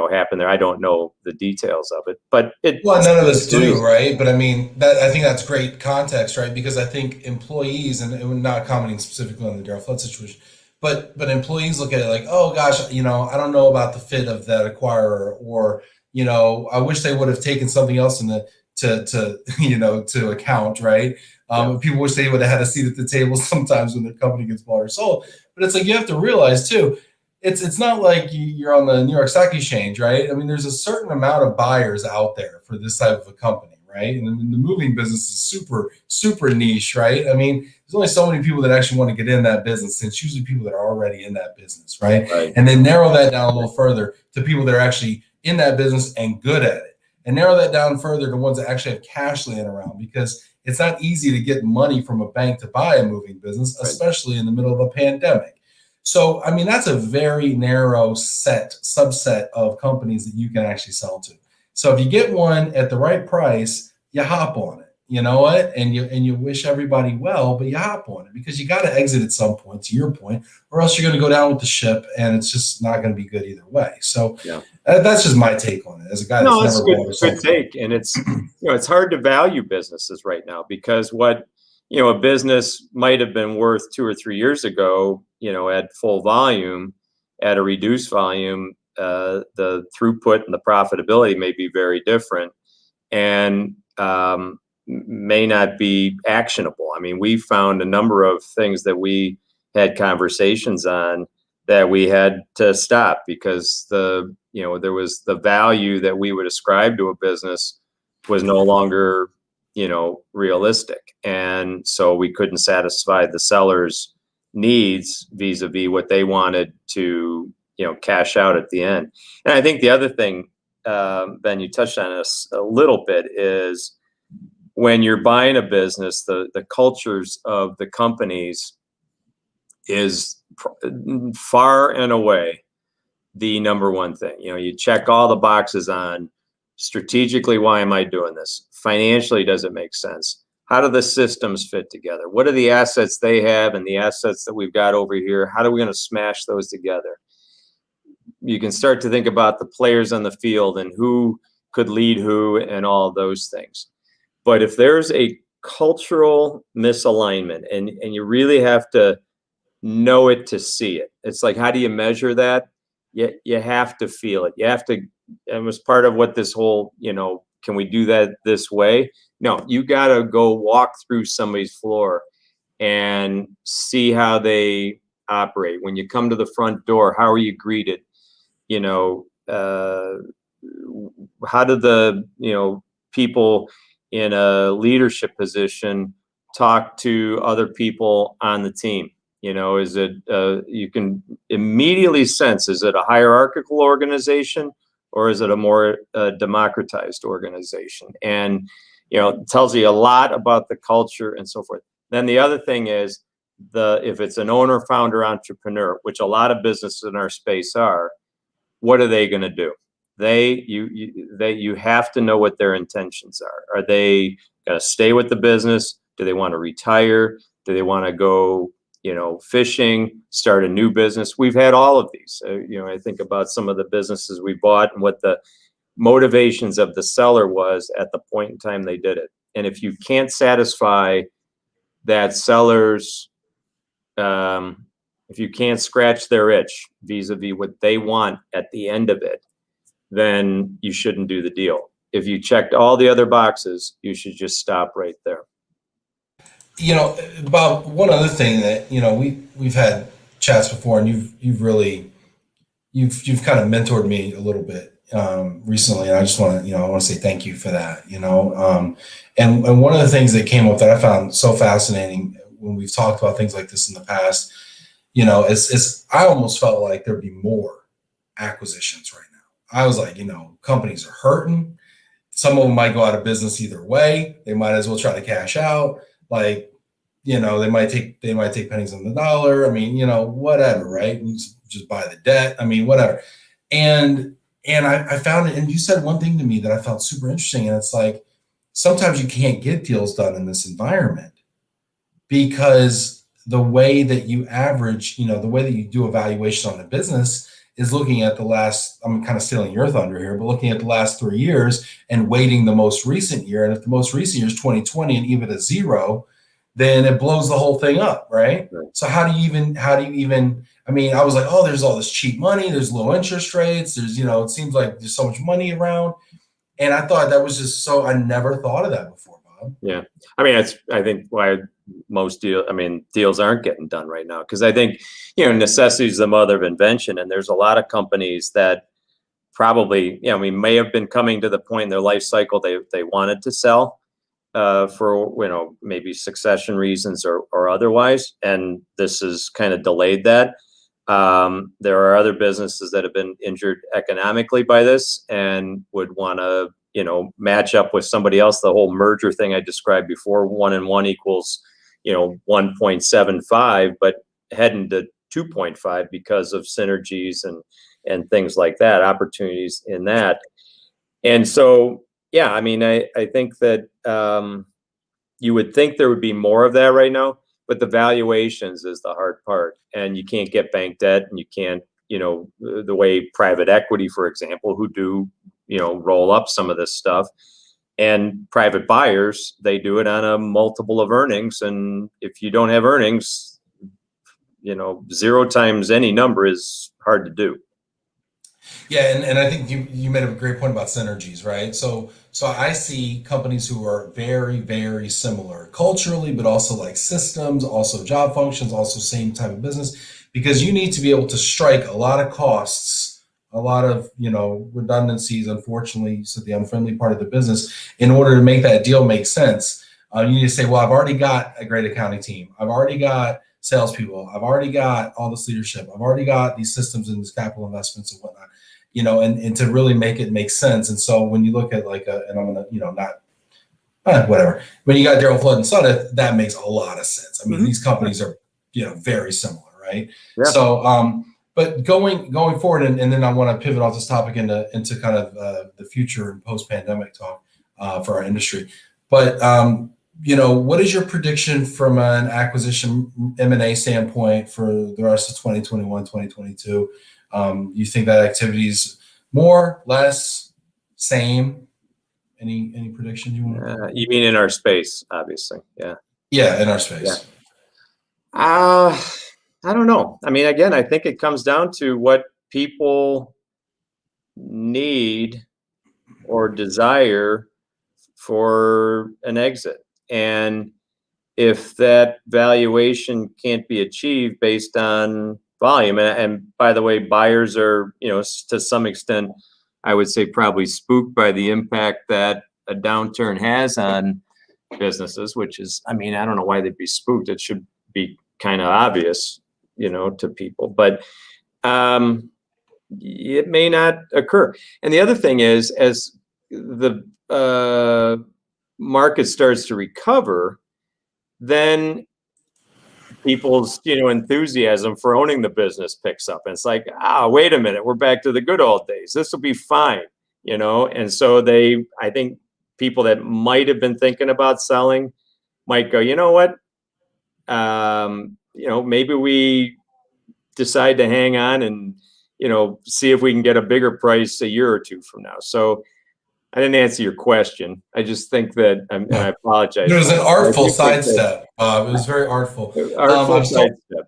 Speaker 2: happened there. I don't know the details of it, but
Speaker 1: well, none of us do, right? But I mean, I think that's great context, right? Because I think employees, and we're not commenting specifically on the Darrell Flood situation, But employees look at it like, oh gosh, you know, I don't know about the fit of that acquirer, or you know, I wish they would have taken something else in the to you know, to account, right? People wish they would have had a seat at the table sometimes when their company gets bought or sold. But it's like you have to realize too, it's not like you're on the New York Stock Exchange, right? I mean, there's a certain amount of buyers out there for this type of a company, right? And the moving business is super niche, right? I mean, there's only so many people that actually want to get in that business. It's usually people that are already in that business, right? And then narrow that down a little further to people that are actually in that business and good at it, and narrow that down further to ones that actually have cash laying around, because it's not easy to get money from a bank to buy a moving business, especially in the middle of a pandemic. So, I mean, that's a very narrow subset of companies that you can actually sell to. So if you get one at the right price, you hop on it. You know what? And you wish everybody well, but you hop on it because you got to exit at some point, to your point, or else you're going to go down with the ship, and it's just not going to be good either way. So that's just my take on it as a guy that's never bought or sold.
Speaker 2: Good take. And it's, you know, it's hard to value businesses right now, because what, you know, a business might have been worth 2 or 3 years ago, you know, at full volume, at a reduced volume, the throughput and the profitability may be very different, and may not be actionable. I mean, we found a number of things that we had conversations on that we had to stop because you know, there was the value that we would ascribe to a business was no longer, you know, realistic. And so we couldn't satisfy the seller's needs vis-a-vis what they wanted to, you know, cash out at the end. And I think the other thing, Ben, you touched on this a little bit, is when you're buying a business, the cultures of the companies is far and away the number one thing. You know, you check all the boxes on strategically, why am I doing this? Financially, does it make sense? How do the systems fit together? What are the assets they have and the assets that we've got over here? How are we going to smash those together? You can start to think about the players on the field and who could lead who and all those things. But if there's a cultural misalignment, and you really have to know it to see it, it's like, how do you measure that? You have to feel it. You have to, it was part of what this whole, you know, can we do that this way? No, you got to go walk through somebody's floor and see how they operate. When you come to the front door, how are you greeted? You know, how do the, you know, people in a leadership position talk to other people on the team? You know, is it, you can immediately sense, is it a hierarchical organization or is it a more democratized organization? And, you know, it tells you a lot about the culture and so forth. Then the other thing is, if it's an owner, founder, entrepreneur, which a lot of businesses in our space are, what are they going to do? You have to know what their intentions are. Are they going to stay with the business? Do they want to retire? Do they want to go, you know, fishing, start a new business? We've had all of these. You know, I think about some of the businesses we bought and what the motivations of the seller was at the point in time they did it. And if you can't satisfy that seller's, if you can't scratch their itch vis-a-vis what they want at the end of it, then you shouldn't do the deal. If you checked all the other boxes, you should just stop right there.
Speaker 1: You know, Bob, one other thing that, you know, we've had chats before, and you've really kind of mentored me a little bit recently, and I just want to, you know, I want to say thank you for that. You know, and one of the things that came up that I found so fascinating when we've talked about things like this in the past, you know, is I almost felt like there'd be more acquisitions right now. I was like, you know, companies are hurting. Some of them might go out of business either way. They might as well try to cash out. Like, you know, they might take pennies on the dollar. I mean, you know, whatever, right? You just buy the debt. I mean, whatever. And I found it, and you said one thing to me that I found super interesting, and it's like, sometimes you can't get deals done in this environment because the way that you average, you know, the way that you do evaluation on the business is looking at the last, I'm kind of stealing your thunder here, but looking at the last 3 years and weighting the most recent year. And if the most recent year is 2020 and EBITDA 0, then it blows the whole thing up, right?
Speaker 2: Right.
Speaker 1: So how do you even, I mean, I was like, oh, there's all this cheap money, there's low interest rates, there's, it seems like there's so much money around. And I thought that was just I never thought of that before, Bob.
Speaker 2: Yeah. I mean, I think why most deals aren't getting done right now. Cause I think, necessity is the mother of invention. And there's a lot of companies that probably, may have been coming to the point in their life cycle they wanted to sell for, maybe succession reasons or otherwise. And this has kind of delayed that. There are other businesses that have been injured economically by this and would want to, match up with somebody else. The whole merger thing I described before, 1 and 1 equals, 1.75, but heading to 2.5 because of synergies and things like that, opportunities in that. And so, yeah, I mean, I think that you would think there would be more of that right now, but the valuations is the hard part. And you can't get bank debt, and you can't, the way private equity, for example, who do, roll up some of this stuff, and private buyers, they do it on a multiple of earnings. And if you don't have earnings, 0 times any number is hard to do.
Speaker 1: Yeah, and I think you made a great point about synergies, right? So I see companies who are very, very similar culturally, but also like systems, also job functions, also same type of business, because you need to be able to strike a lot of costs, a lot of redundancies. Unfortunately, you said the unfriendly part of the business, in order to make that deal make sense. You need to say, well, I've already got a great accounting team. I've already got salespeople. I've already got all this leadership. I've already got these systems and these capital investments and whatnot. And to really make it make sense. And so when you look at and I'm gonna, whatever. When you got Darryl Flood and Son, that makes a lot of sense. I mean, these companies are, very similar, right? Yeah. So, but going forward, and then I want to pivot off this topic into kind of the future and post-pandemic talk for our industry. But what is your prediction from an acquisition M&A standpoint for the rest of 2021, 2022? You think that activity is more, less, same? Any predictions you want?
Speaker 2: You mean in our space, obviously? Yeah.
Speaker 1: Yeah, in our space.
Speaker 2: Yeah. I don't know. I mean, again, I think it comes down to what people need or desire for an exit. And if that valuation can't be achieved based on volume, and by the way, buyers are, to some extent, I would say probably spooked by the impact that a downturn has on businesses, which is, I mean, I don't know why they'd be spooked. It should be kind of obvious, to people, but it may not occur. And the other thing is, as the market starts to recover, then people's enthusiasm for owning the business picks up, and it's like, wait a minute, we're back to the good old days, this will be fine. And so I think people that might have been thinking about selling might go, you know what, maybe we decide to hang on and see if we can get a bigger price a year or two from now. So I didn't answer your question. I just think that, and I apologize.
Speaker 1: It was an artful sidestep. It was very artful.
Speaker 2: Sidestep.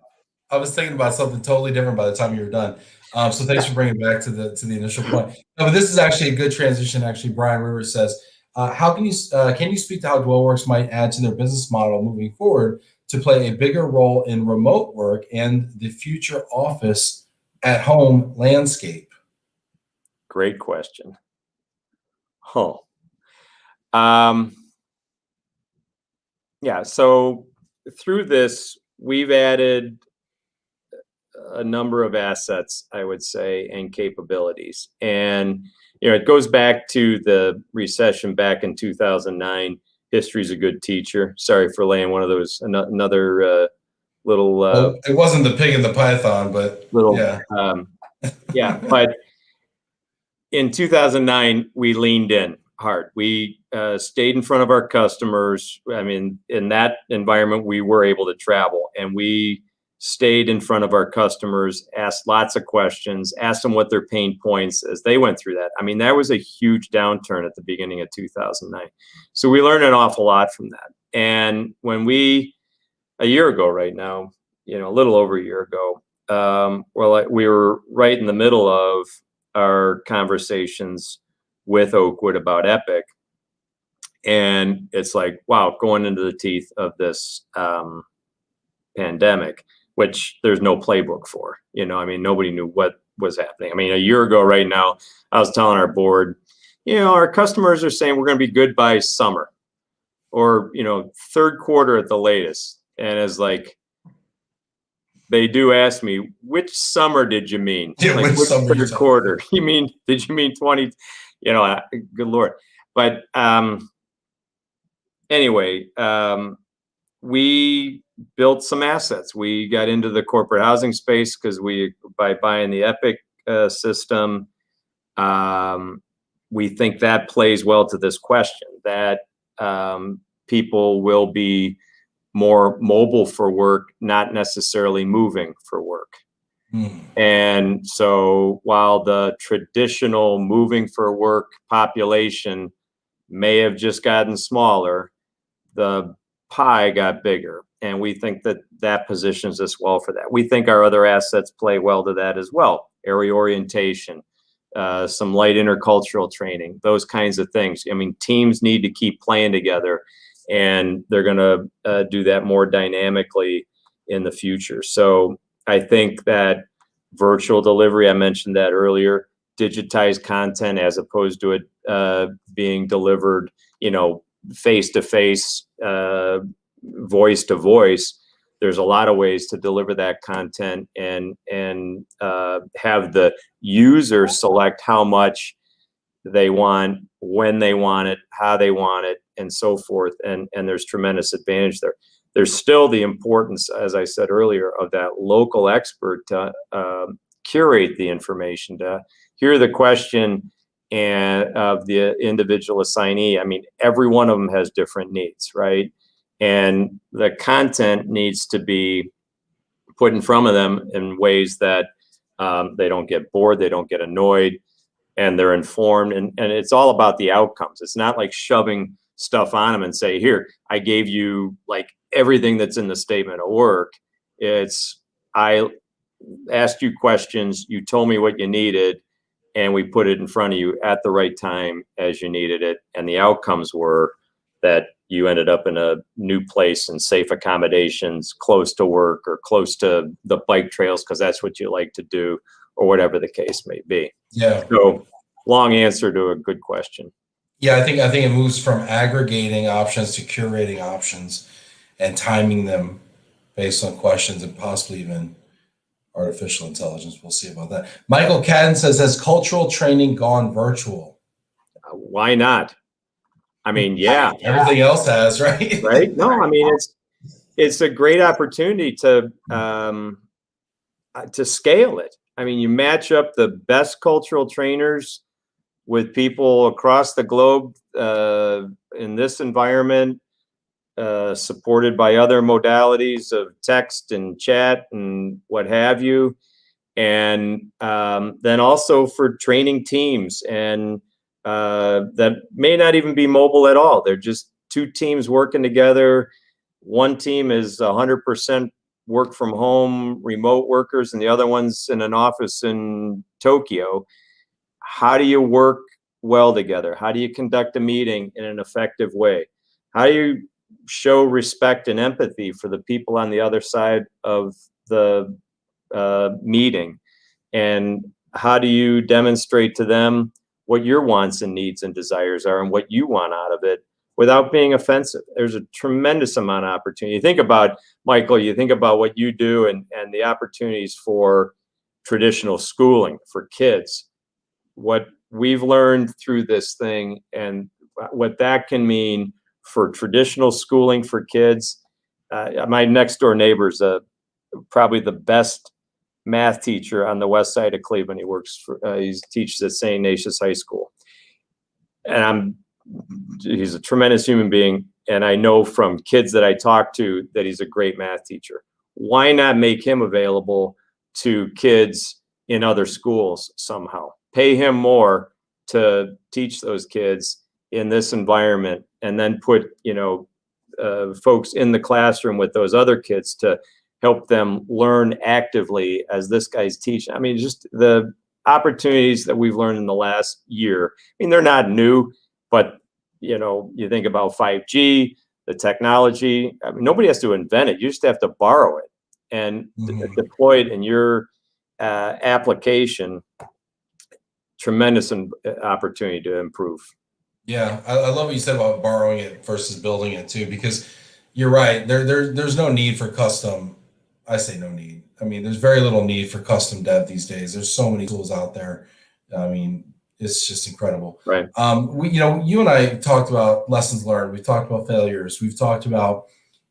Speaker 1: I was thinking about something totally different by the time you were done. So thanks for bringing it back to the initial point. No, but this is actually a good transition. Actually, Brian Rivers says, "How can you speak to how Dwellworks might add to their business model moving forward to play a bigger role in remote work and the future office at home landscape?"
Speaker 2: Great question. Yeah. So through this, we've added a number of assets, I would say, and capabilities. And, it goes back to the recession back in 2009. History's a good teacher. Sorry for laying one of those, another little.
Speaker 1: Well, it wasn't the pig and the python, but yeah.
Speaker 2: Yeah. But in 2009, we leaned in hard. We stayed in front of our customers. I mean, in that environment, we were able to travel, and we stayed in front of our customers, asked lots of questions, asked them what their pain points as they went through that. I mean, that was a huge downturn at the beginning of 2009. So we learned an awful lot from that. And when we a year ago right now, a little over a year ago, we were right in the middle of our conversations with Oakwood about Epic. And it's like, wow, going into the teeth of this pandemic, which there's no playbook for. Nobody knew what was happening. A year ago right now, I was telling our board, our customers are saying we're going to be good by summer or, third quarter at the latest. And it's like, they do ask me, which summer did you mean?
Speaker 1: Yeah,
Speaker 2: like which
Speaker 1: summer
Speaker 2: third quarter? Did you mean 20? Good Lord. But anyway, we built some assets. We got into the corporate housing space because by buying the Epic system, we think that plays well to this question, that people will be more mobile for work, not necessarily moving for work. And so while the traditional moving for work population may have just gotten smaller, the pie got bigger. And we think that positions us well for that. We think our other assets play well to that as well. Area orientation, some light intercultural training, those kinds of things. Teams need to keep playing together, and they're going to do that more dynamically in the future. So I think that virtual delivery, I mentioned that earlier, digitized content as opposed to it being delivered, face to face, voice to voice. There's a lot of ways to deliver that content and have the user select how much they want, when they want it, how they want it, and so forth. And there's tremendous advantage there. There's still the importance, as I said earlier, of that local expert to curate the information, to hear the question and of the individual assignee. Every one of them has different needs, right? And the content needs to be put in front of them in ways that they don't get bored, they don't get annoyed, and they're informed. And it's all about the outcomes. It's not like shoving stuff on them and say, here, I gave you like everything that's in the statement of work. It's, I asked you questions, you told me what you needed, and we put it in front of you at the right time as you needed it. And the outcomes were that you ended up in a new place and safe accommodations, close to work or close to the bike trails because that's what you like to do, or whatever the case may be.
Speaker 1: Yeah.
Speaker 2: So long answer to a good question.
Speaker 1: Yeah, I think it moves from aggregating options to curating options and timing them based on questions and possibly even artificial intelligence. We'll see about that. Michael Cadden says, has cultural training gone virtual?
Speaker 2: Why not? Yeah.
Speaker 1: Everything else has, right?
Speaker 2: Right? No, it's a great opportunity to scale it. You match up the best cultural trainers with people across the globe in this environment, supported by other modalities of text and chat and what have you. And then also for training teams and that may not even be mobile at all. They're just two teams working together. One team is 100% work from home, remote workers, and the other one's in an office in Tokyo. How do you work well together? How do you conduct a meeting in an effective way? How do you show respect and empathy for the people on the other side of the meeting? And how do you demonstrate to them what your wants and needs and desires are and what you want out of it without being offensive? There's a tremendous amount of opportunity. You think about, Michael, you think about what you do and the opportunities for traditional schooling for kids, what we've learned through this thing and what that can mean for traditional schooling for kids. My next door neighbor's probably the best math teacher on the west side of Cleveland. He teaches at St. Ignatius High School. And he's a tremendous human being. And I know from kids that I talk to that he's a great math teacher. Why not make him available to kids in other schools somehow? Pay him more to teach those kids in this environment, and then put, folks in the classroom with those other kids to help them learn actively as this guy's teaching. I mean, just the opportunities that we've learned in the last year. I mean, they're not new, but you think about 5G, the technology. I mean, nobody has to invent it. You just have to borrow it and deploy it in your application. Tremendous opportunity to improve.
Speaker 1: Yeah, I love what you said about borrowing it versus building it too, because you're right. There's no need for custom. I say no need. I mean, there's very little need for custom dev these days. There's so many tools out there. I mean, it's just incredible.
Speaker 2: Right.
Speaker 1: You and I talked about lessons learned. We've talked about failures. We've talked about,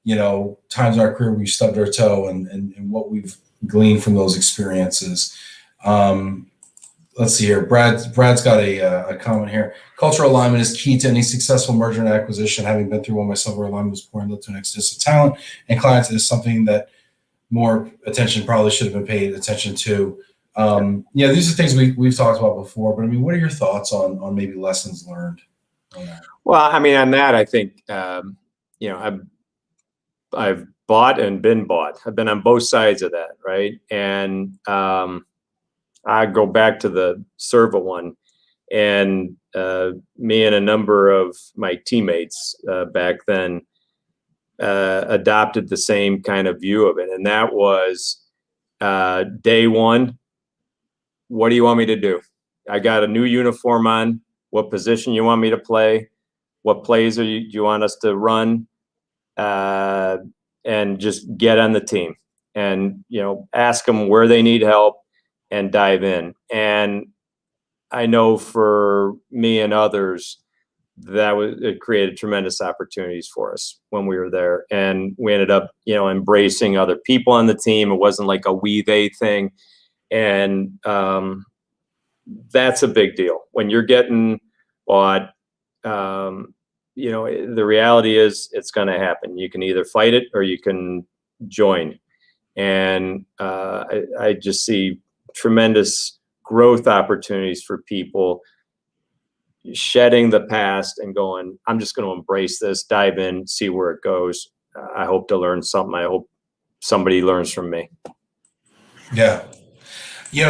Speaker 1: times in our career we stubbed our toe and what we've gleaned from those experiences. Let's see here. Brad's got a comment here. Cultural alignment is key to any successful merger and acquisition. Having been through one myself, where alignment was pouring led to an exodus of talent and clients is something that more attention probably should have been paid attention to. These are things we've talked about before, but I mean, what are your thoughts on maybe lessons learned on that?
Speaker 2: Well, I mean, on that, I think, I've bought and been bought. I've been on both sides of that, right? And I go back to the Serva one, and me and a number of my teammates back then adopted the same kind of view of it. And that was day one, what do you want me to do? I got a new uniform on. What position you want me to play? What plays do you want us to run? And just get on the team and, ask them where they need help and dive in. And I know for me and others, it created tremendous opportunities for us when we were there. And we ended up, embracing other people on the team. It wasn't like a we, they thing. And that's a big deal. When you're getting bought, the reality is it's going to happen. You can either fight it or you can join. And I just see tremendous growth opportunities for people shedding the past and going, I'm just going to embrace this, dive in, see where it goes. I hope to learn something. I hope somebody learns from me.
Speaker 1: Yeah.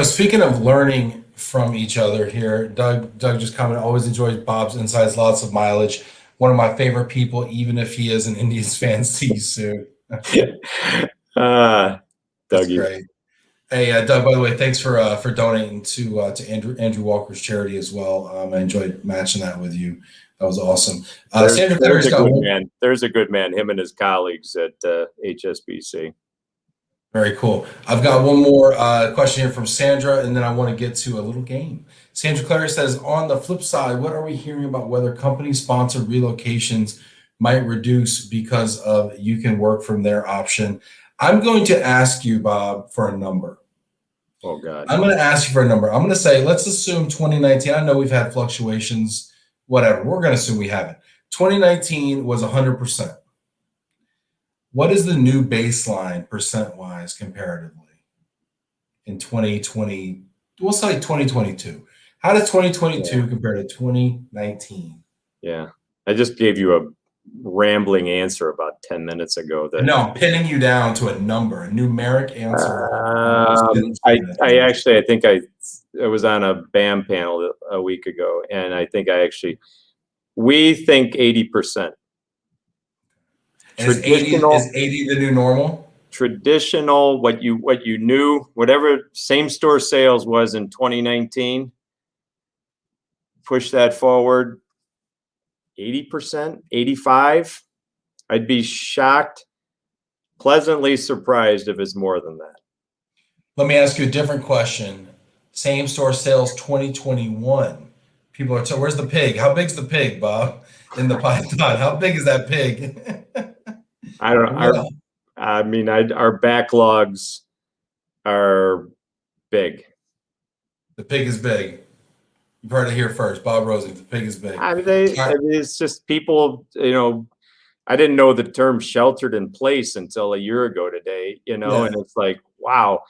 Speaker 1: Speaking of learning from each other here, Doug just commented, always enjoys Bob's insights, lots of mileage. One of my favorite people, even if he is an Indians fan. See you soon. That's great. Hey, Doug, by the way, thanks for donating to Andrew Walker's charity as well. I enjoyed matching that with you. That was awesome.
Speaker 2: There's a good man, him and his colleagues at HSBC.
Speaker 1: Very cool. I've got one more question here from Sandra, and then I want to get to a little game. Sandra Clary says, on the flip side, what are we hearing about whether company-sponsored relocations might reduce because of you can work from their option? I'm going to ask you, Bob, for a number.
Speaker 2: Oh, God.
Speaker 1: I'm going to ask you for a number. I'm going to say, let's assume 2019. I know we've had fluctuations, whatever. We're going to assume we haven't. 2019 was 100%. What is the new baseline percent-wise comparatively in 2020? We'll say 2022. How did 2022 compare to 2019?
Speaker 2: Yeah. I just gave you a rambling answer about 10 minutes ago.
Speaker 1: No, I'm pinning you down to a number, a numeric answer.
Speaker 2: I think I was on a BAM panel a week ago, and I think we think 80%.
Speaker 1: Is 80 the new normal?
Speaker 2: Traditional, what you knew, whatever same store sales was in 2019, push that forward 80%, 85%. I'd be shocked, pleasantly surprised if it's more than that.
Speaker 1: Let me ask you a different question. Same store sales 2021. People are saying, where's the pig? How big's the pig, Bob? In the python? How big is that pig?
Speaker 2: I don't know. Our backlogs are big.
Speaker 1: The pig is big. You've heard it here first. Bob Rosie, the pig is big.
Speaker 2: It's just people, I didn't know the term sheltered in place until a year ago today, and it's like, wow.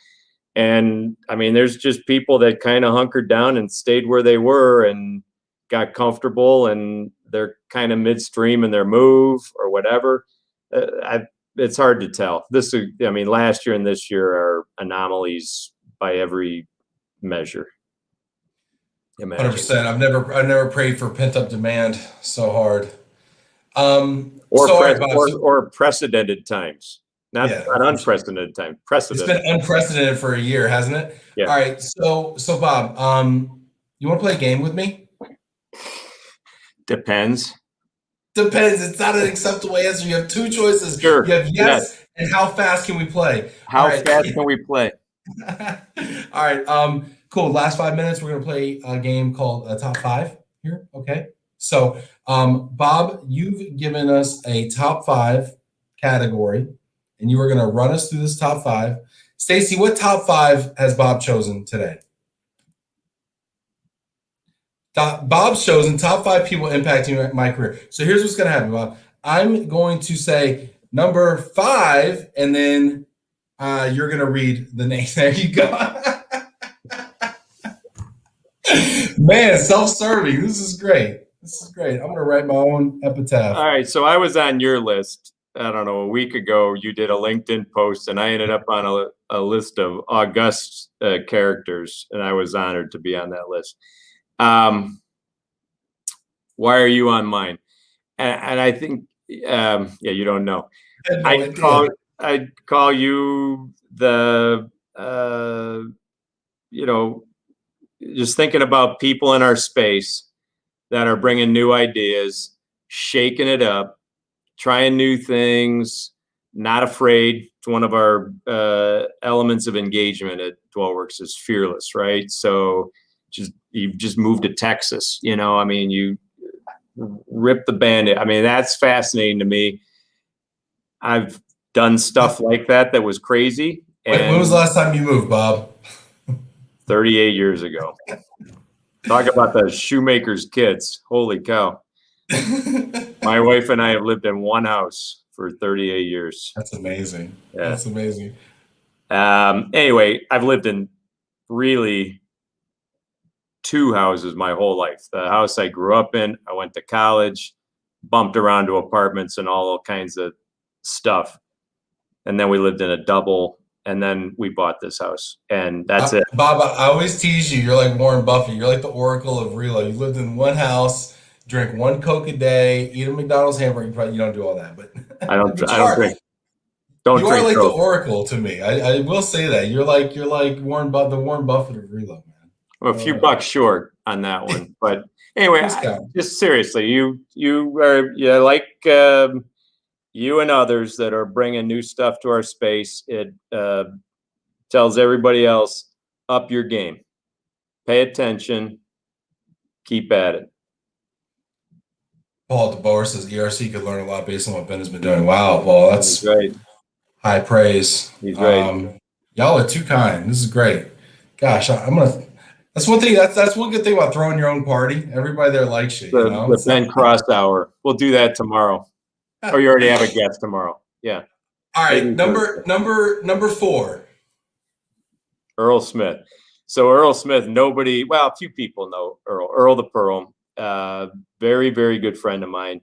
Speaker 2: And there's just people that kind of hunkered down and stayed where they were and got comfortable, and they're kind of midstream in their move or whatever. It's hard to tell. I mean, last year and this year are anomalies by every measure.
Speaker 1: 100%. I've never prayed for pent up demand so hard.
Speaker 2: Or precedented times, not unprecedented time. Precedented.
Speaker 1: It's been unprecedented for a year, hasn't it?
Speaker 2: Yeah.
Speaker 1: All right. So Bob, you want to play a game with me?
Speaker 2: Depends.
Speaker 1: It's not an acceptable answer. You have two choices.
Speaker 2: Sure.
Speaker 1: You have yes, and how fast can we play?
Speaker 2: How fast can we play?
Speaker 1: All right. Cool. Last 5 minutes, we're going to play a game called Top 5 here. Okay. So, Bob, you've given us a top 5 category, and you are going to run us through this top 5. Stacy, what top 5 has Bob chosen today? Bob's chosen top 5 people impacting my career. So here's what's going to happen, Bob. I'm going to say number 5, and then you're going to read the name. There you go. Man, self-serving. This is great. I'm going to write my own epitaph.
Speaker 2: All right. So I was on your list. I don't know, a week ago. You did a LinkedIn post, and I ended up on a list of august characters, and I was honored to be on that list. Why are you on mine? And I think, you don't know. I'd call you the, just thinking about people in our space that are bringing new ideas, shaking it up, trying new things, not afraid. It's one of our elements of engagement at Dwellworks is fearless, right? So you've just moved to Texas, I mean, you rip the Band-Aid. I mean, that's fascinating to me. I've done stuff like that was crazy.
Speaker 1: When was the last time you moved, Bob?
Speaker 2: 38 years ago. Talk about the shoemaker's kids. Holy cow. My wife and I have lived in one house for 38 years.
Speaker 1: That's amazing.
Speaker 2: Yeah.
Speaker 1: That's amazing.
Speaker 2: Anyway, I've lived in really 2 houses my whole life. The house I grew up in, I went to college, bumped around to apartments and all kinds of stuff. And then we lived in a double, and then we bought this house, and that's it.
Speaker 1: Bob, I always tease you. You're like Warren Buffett. You're like the Oracle of Relo. You lived in one house, drink 1 Coke a day, eat a McDonald's hamburger. You don't do all that, but
Speaker 2: I don't drink.
Speaker 1: You are like the Oracle to me. I will say that. You're like Warren Buffett, the Warren Buffett of Relo, man.
Speaker 2: I'm a few bucks short on that one, but anyway, just seriously, you like you and others that are bringing new stuff to our space. It tells everybody else, up your game, pay attention, keep at it.
Speaker 1: Paul DeBoer says ERC could learn a lot based on what Ben has been doing. Wow, Paul, that's
Speaker 2: right.
Speaker 1: High praise.
Speaker 2: He's right.
Speaker 1: Y'all are too kind. This is great. Gosh, that's one thing. That's one good thing about throwing your own party. Everybody there likes you.
Speaker 2: The Ben Cross Hour. We'll do that tomorrow. Or you already have a guest tomorrow. Yeah.
Speaker 1: All right. Number 4.
Speaker 2: Earl Smith. So Earl Smith, a few people know Earl. Earl the Pearl. Very, very good friend of mine.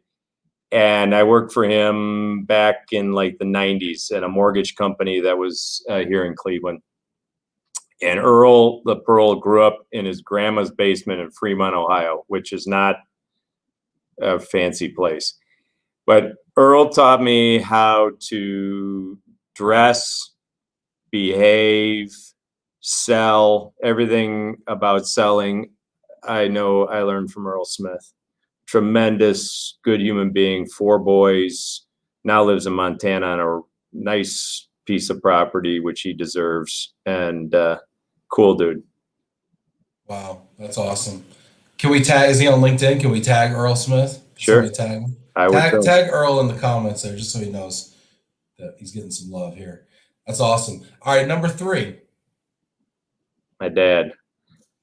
Speaker 2: And I worked for him back in like the 90s at a mortgage company that was here in Cleveland. And Earl the Pearl grew up in his grandma's basement in Fremont, Ohio, which is not a fancy place. But Earl taught me how to dress, behave, sell, everything about selling. I know I learned from Earl Smith. Tremendous, good human being, 4 boys, now lives in Montana on a nice piece of property, which he deserves, and cool dude.
Speaker 1: Wow, that's awesome. Can we tag, is he on LinkedIn? Can we tag Earl Smith?
Speaker 2: Sure.
Speaker 1: Tag him?
Speaker 2: I would
Speaker 1: tag Earl in the comments there, just so he knows that he's getting some love here. That's awesome. All right, number 3.
Speaker 2: My dad,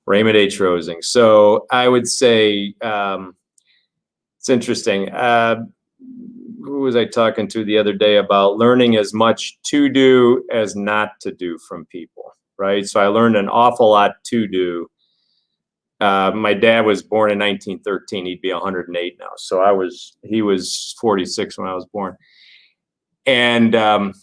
Speaker 2: Raymond H. Rosing. So I would say it's interesting. Who was I talking to the other day about learning as much to do as not to do from people, right? So I learned an awful lot to do. My dad was born in 1913. He'd be 108 now. So he was 46 when I was born. and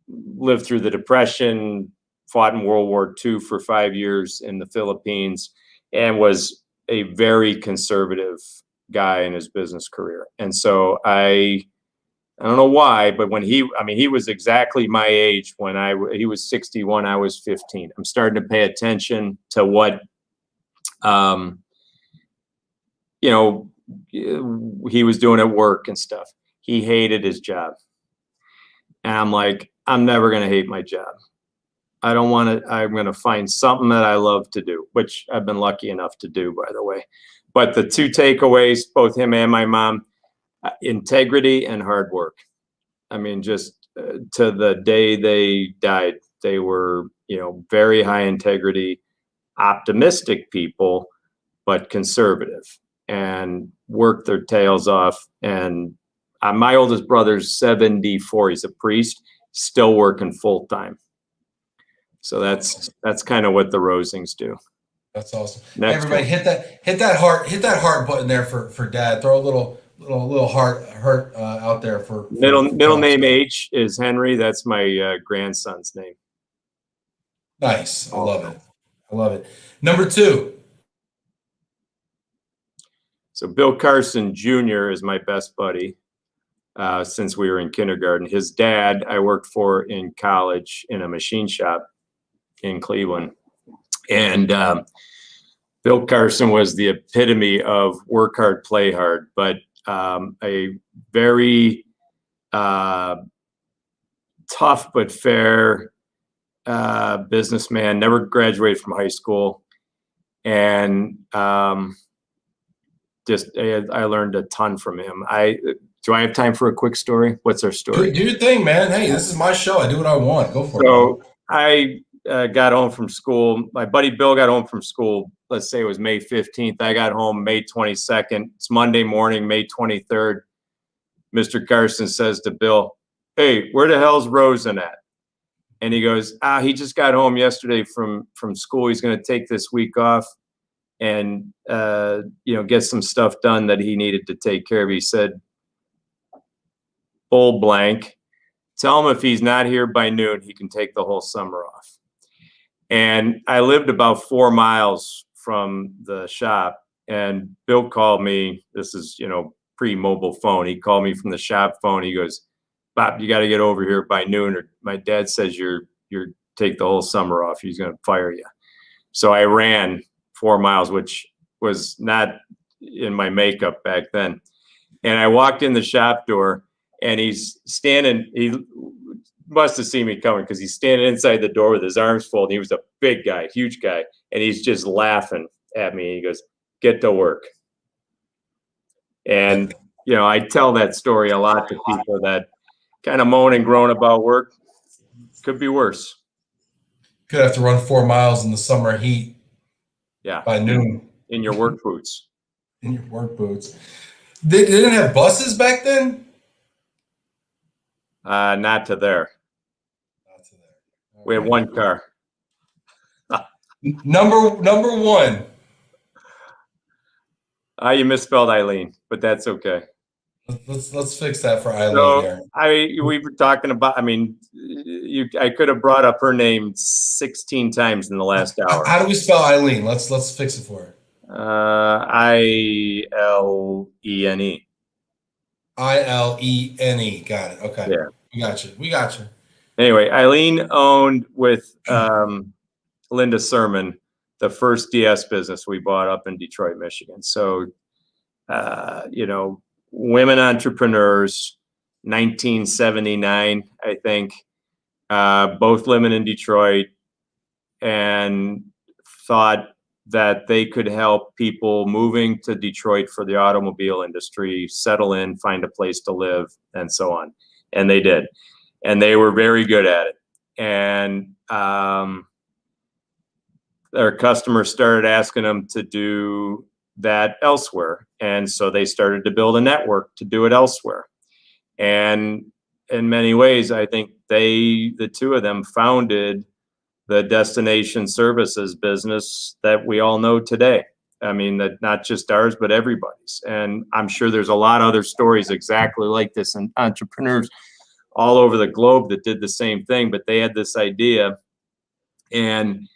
Speaker 2: lived through the Depression, fought in World War II for 5 years in the Philippines, and was a very conservative guy in his business career. And so I don't know why, but when he was exactly my age when he was 61, I was 15. I'm starting to pay attention to what, he was doing at work and stuff. He hated his job. And I'm like, I'm never going to hate my job. I don't want to, I'm going to find something that I love to do, which I've been lucky enough to do, by the way. But the two takeaways, both him and my mom, integrity and hard work. I mean, just to the day they died, they were, very high integrity, optimistic people, but conservative, and worked their tails off. And my oldest brother's 74. He's a priest, still working full time. So that's kind of what the Rosings do.
Speaker 1: That's awesome.
Speaker 2: Next
Speaker 1: Everybody, hit that heart button there for Dad. Throw a little heart out there for
Speaker 2: middle name H is Henry. That's my grandson's name.
Speaker 1: Nice. I love it. Number 2.
Speaker 2: So Bill Carson Jr. is my best buddy since we were in kindergarten. His dad I worked for in college in a machine shop in Cleveland. And Bill Carson was the epitome of work hard, play hard, but a very tough but fair businessman, never graduated from high school. And I learned a ton from him. Do I have time for a quick story? What's our story?
Speaker 1: Do your thing, man. Hey, this is my show. I do what I want. Go for it.
Speaker 2: So I got home from school. My buddy Bill got home from school. Let's say it was May 15th. I got home May 22nd. It's Monday morning, May 23rd. Mr. Carson says to Bill, "Hey, where the hell's Rosen at?" And he goes, he just got home yesterday from school. He's going to take this week off and, get some stuff done that he needed to take care of. He said, "Bull blank. Tell him if he's not here by noon, he can take the whole summer off." And I lived about 4 miles from the shop, and Bill called me. This is, pre-mobile phone. He called me from the shop phone. He goes, "Bob, you got to get over here by noon, or my dad says you're take the whole summer off. He's going to fire you." So I ran 4 miles, which was not in my makeup back then. And I walked in the shop door, and he's standing. He must have seen me coming because he's standing inside the door with his arms folded. He was a big guy, huge guy, and he's just laughing at me. He goes, "Get to work." And, I tell that story a lot to people that kind of moan and groan about work. Could be worse.
Speaker 1: Could have to run 4 miles in the summer heat.
Speaker 2: Yeah.
Speaker 1: By noon.
Speaker 2: In your work boots.
Speaker 1: In your work boots. They didn't have buses back then?
Speaker 2: Not to there.
Speaker 1: Not to there.
Speaker 2: We had one car.
Speaker 1: Number 1.
Speaker 2: You misspelled Eileen, but that's okay.
Speaker 1: Let's fix that for Eileen here.
Speaker 2: We were talking about. I could have brought up her name 16 times in the last hour.
Speaker 1: How do we spell Eileen? Let's fix it for her.
Speaker 2: Ilene.
Speaker 1: Ilene. Got it. Okay.
Speaker 2: Yeah.
Speaker 1: We got you.
Speaker 2: Anyway, Eileen owned with Linda Sermon the first DS business we bought up in Detroit, Michigan. So, women entrepreneurs, 1979, I think, both living in Detroit, and thought that they could help people moving to Detroit for the automobile industry settle in, find a place to live, and so on. And they did. And they were very good at it. And their customers started asking them to do that elsewhere. And so they started to build a network to do it elsewhere. And in many ways, I think the two of them founded the destination services business that we all know today. I mean, that not just ours, but everybody's. And I'm sure there's a lot of other stories exactly like this, and entrepreneurs all over the globe that did the same thing, but they had this idea. And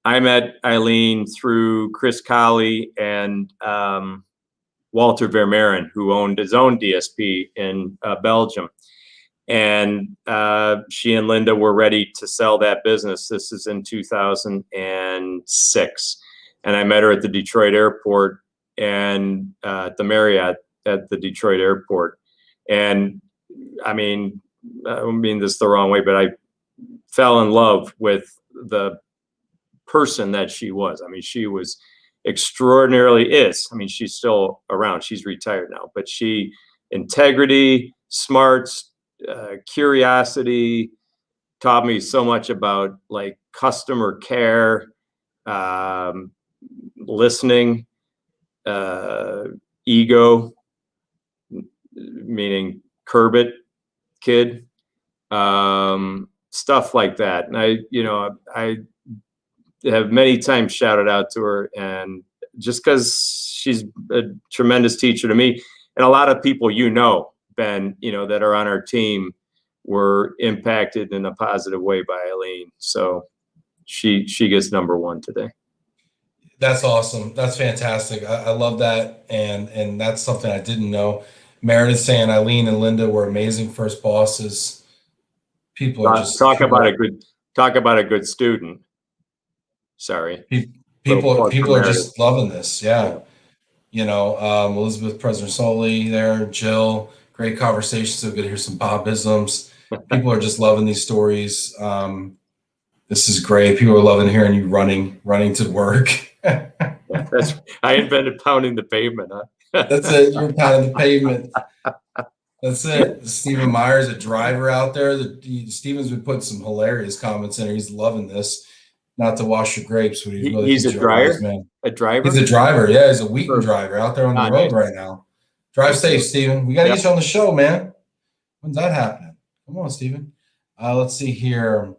Speaker 2: I met Eileen through Chris Colley and Walter Vermeeren, who owned his own DSP in Belgium. And she and Linda were ready to sell that business. This is in 2006. And I met her at the Detroit airport and at the Marriott at the Detroit airport. And I mean this the wrong way, but I fell in love with the person that she was. I mean, she was extraordinarily I mean, she's still around. She's retired now, but integrity, smarts, curiosity, taught me so much about like customer care, listening, ego, meaning curb it, kid, stuff like that. And I have many times shouted out to her, and just because she's a tremendous teacher to me, and a lot of people, Ben, that are on our team were impacted in a positive way by Eileen. So she gets #1 today.
Speaker 1: That's awesome. That's fantastic. I love that. And that's something I didn't know. Meredith saying Eileen and Linda were amazing first bosses. People are just
Speaker 2: talk about a good student. Sorry.
Speaker 1: People are just loving this. Yeah. Elizabeth President-Soley there, Jill, great conversation. So good to hear some Bob-isms. People are just loving these stories. This is great. People are loving hearing you running to work.
Speaker 2: I invented pounding the pavement, huh?
Speaker 1: That's it. You're pounding the pavement. That's it. Stephen Myers, a driver out there. Stephen's been putting some hilarious comments in there. He's loving this. Not to wash your grapes, but
Speaker 2: he's a driver.
Speaker 1: Man.
Speaker 2: A driver.
Speaker 1: He's a driver. Yeah, he's a Wheaton driver out there on the road right now. Drive safe, Stephen. We got to get you on the show, man. When's that happening? Come on, Stephen. Let's see here.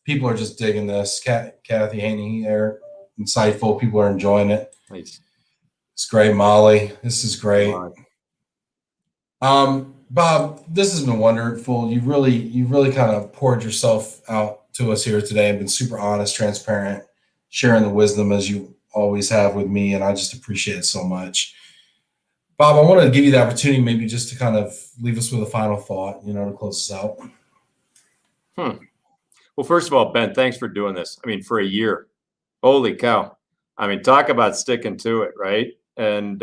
Speaker 1: People are just digging this. Kathy Haney there, insightful. People are enjoying it.
Speaker 2: Nice.
Speaker 1: It's great, Molly. This is great. Bob, this has been wonderful. You really kind of poured yourself out to us here today and been super honest, transparent, sharing the wisdom as you always have with me, and I just appreciate it so much. Bob, I want to give you the opportunity maybe just to kind of leave us with a final thought, to close us out.
Speaker 2: Well, first of all, Ben, thanks for doing this. I mean, for a year. Holy cow. I mean, talk about sticking to it, right? And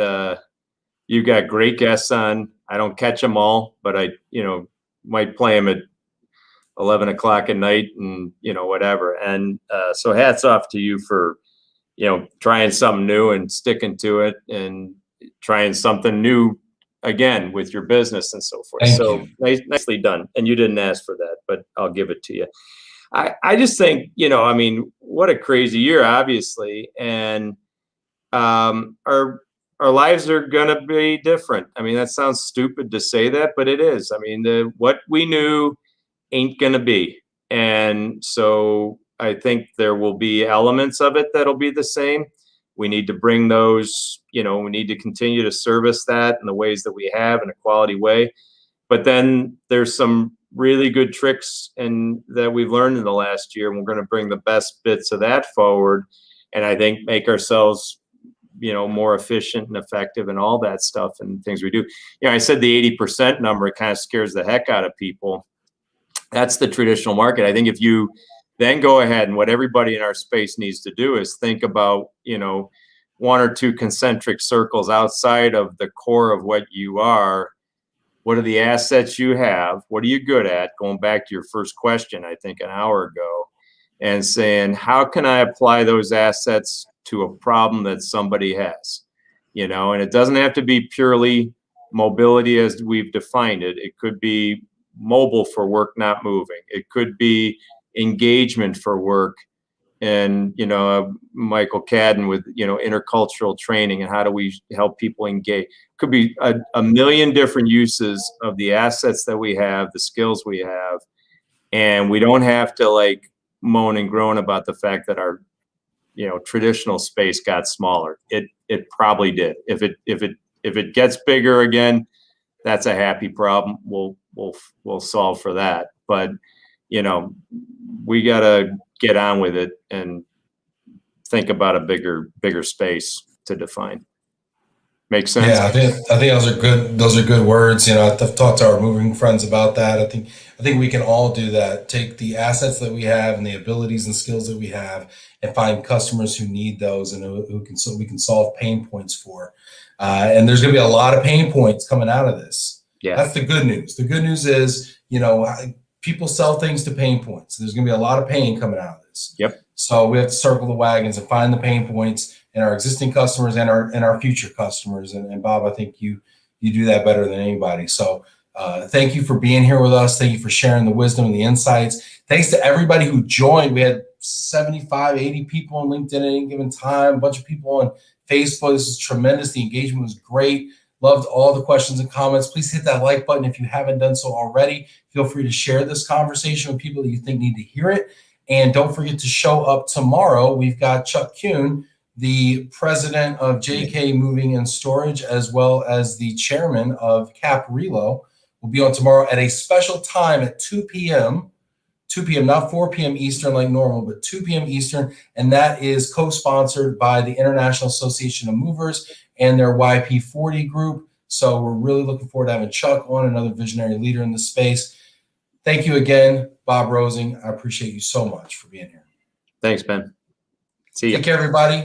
Speaker 2: you've got great guests on. I don't catch them all, but I, might play them at 11 o'clock at night and, whatever. And so hats off to you for, trying something new and sticking to it and trying something new again with your business and so forth.
Speaker 1: Thank you.
Speaker 2: Nicely done. And you didn't ask for that, but I'll give it to you. I just think, what a crazy year, obviously. And our lives are going to be different. I mean, that sounds stupid to say that, but it is. I mean, what we knew ain't going to be. And so I think there will be elements of it that'll be the same. We need to bring those, we need to continue to service that in the ways that we have in a quality way. But then there's some really good tricks that we've learned in the last year, and we're going to bring the best bits of that forward. And I think make ourselves, more efficient and effective and all that stuff and things we do. I said the 80% number, it kind of scares the heck out of people. That's the traditional market. I think if you then go ahead and what everybody in our space needs to do is think about, 1 or 2 concentric circles outside of the core of what you are. What are the assets you have? What are you good at? Going back to your first question, I think an hour ago, and saying, how can I apply those assets to a problem that somebody has? And it doesn't have to be purely mobility as we've defined it. It could be mobile for work, not moving. It could be engagement for work. And, Michael Cadden with, intercultural training and how do we help people engage? Could be a million different uses of the assets that we have, the skills we have. And we don't have to moan and groan about the fact that our, traditional space got smaller. It probably did. If it gets bigger again, that's a happy problem. We'll solve for that. But we got to get on with it and think about a bigger space to define. Makes sense?
Speaker 1: Yeah, I think those are good words. I've talked to our moving friends about that. I think we can all do that. Take the assets that we have and the abilities and skills that we have, and find customers who need those and we can solve pain points for. And there's going to be a lot of pain points coming out of this.
Speaker 2: Yeah,
Speaker 1: that's the good news. The good news is, people sell things to pain points. There's going to be a lot of pain coming out of this.
Speaker 2: Yep.
Speaker 1: So we have to circle the wagons and find the pain points in our existing customers and our future customers. And Bob, I think you do that better than anybody. So thank you for being here with us. Thank you for sharing the wisdom and the insights. Thanks to everybody who joined. We had 75, 80 people on LinkedIn at any given time, a bunch of people on Facebook. This is tremendous. The engagement was great. Loved all the questions and comments. Please hit that like button if you haven't done so already. Feel free to share this conversation with people that you think need to hear it. And don't forget to show up tomorrow. We've got Chuck Kuhn, the president of JK Moving and Storage, as well as the chairman of LOVE+RELO, will be on tomorrow at a special time at 2 p.m. 2 p.m., not 4 p.m. Eastern like normal, but 2 p.m. Eastern. And that is co-sponsored by the International Association of Movers and their YP40 group. So we're really looking forward to having Chuck on, another visionary leader in the space. Thank you again, Bob Rosing. I appreciate you so much for being here.
Speaker 2: Thanks, Ben. See you.
Speaker 1: Take care, everybody.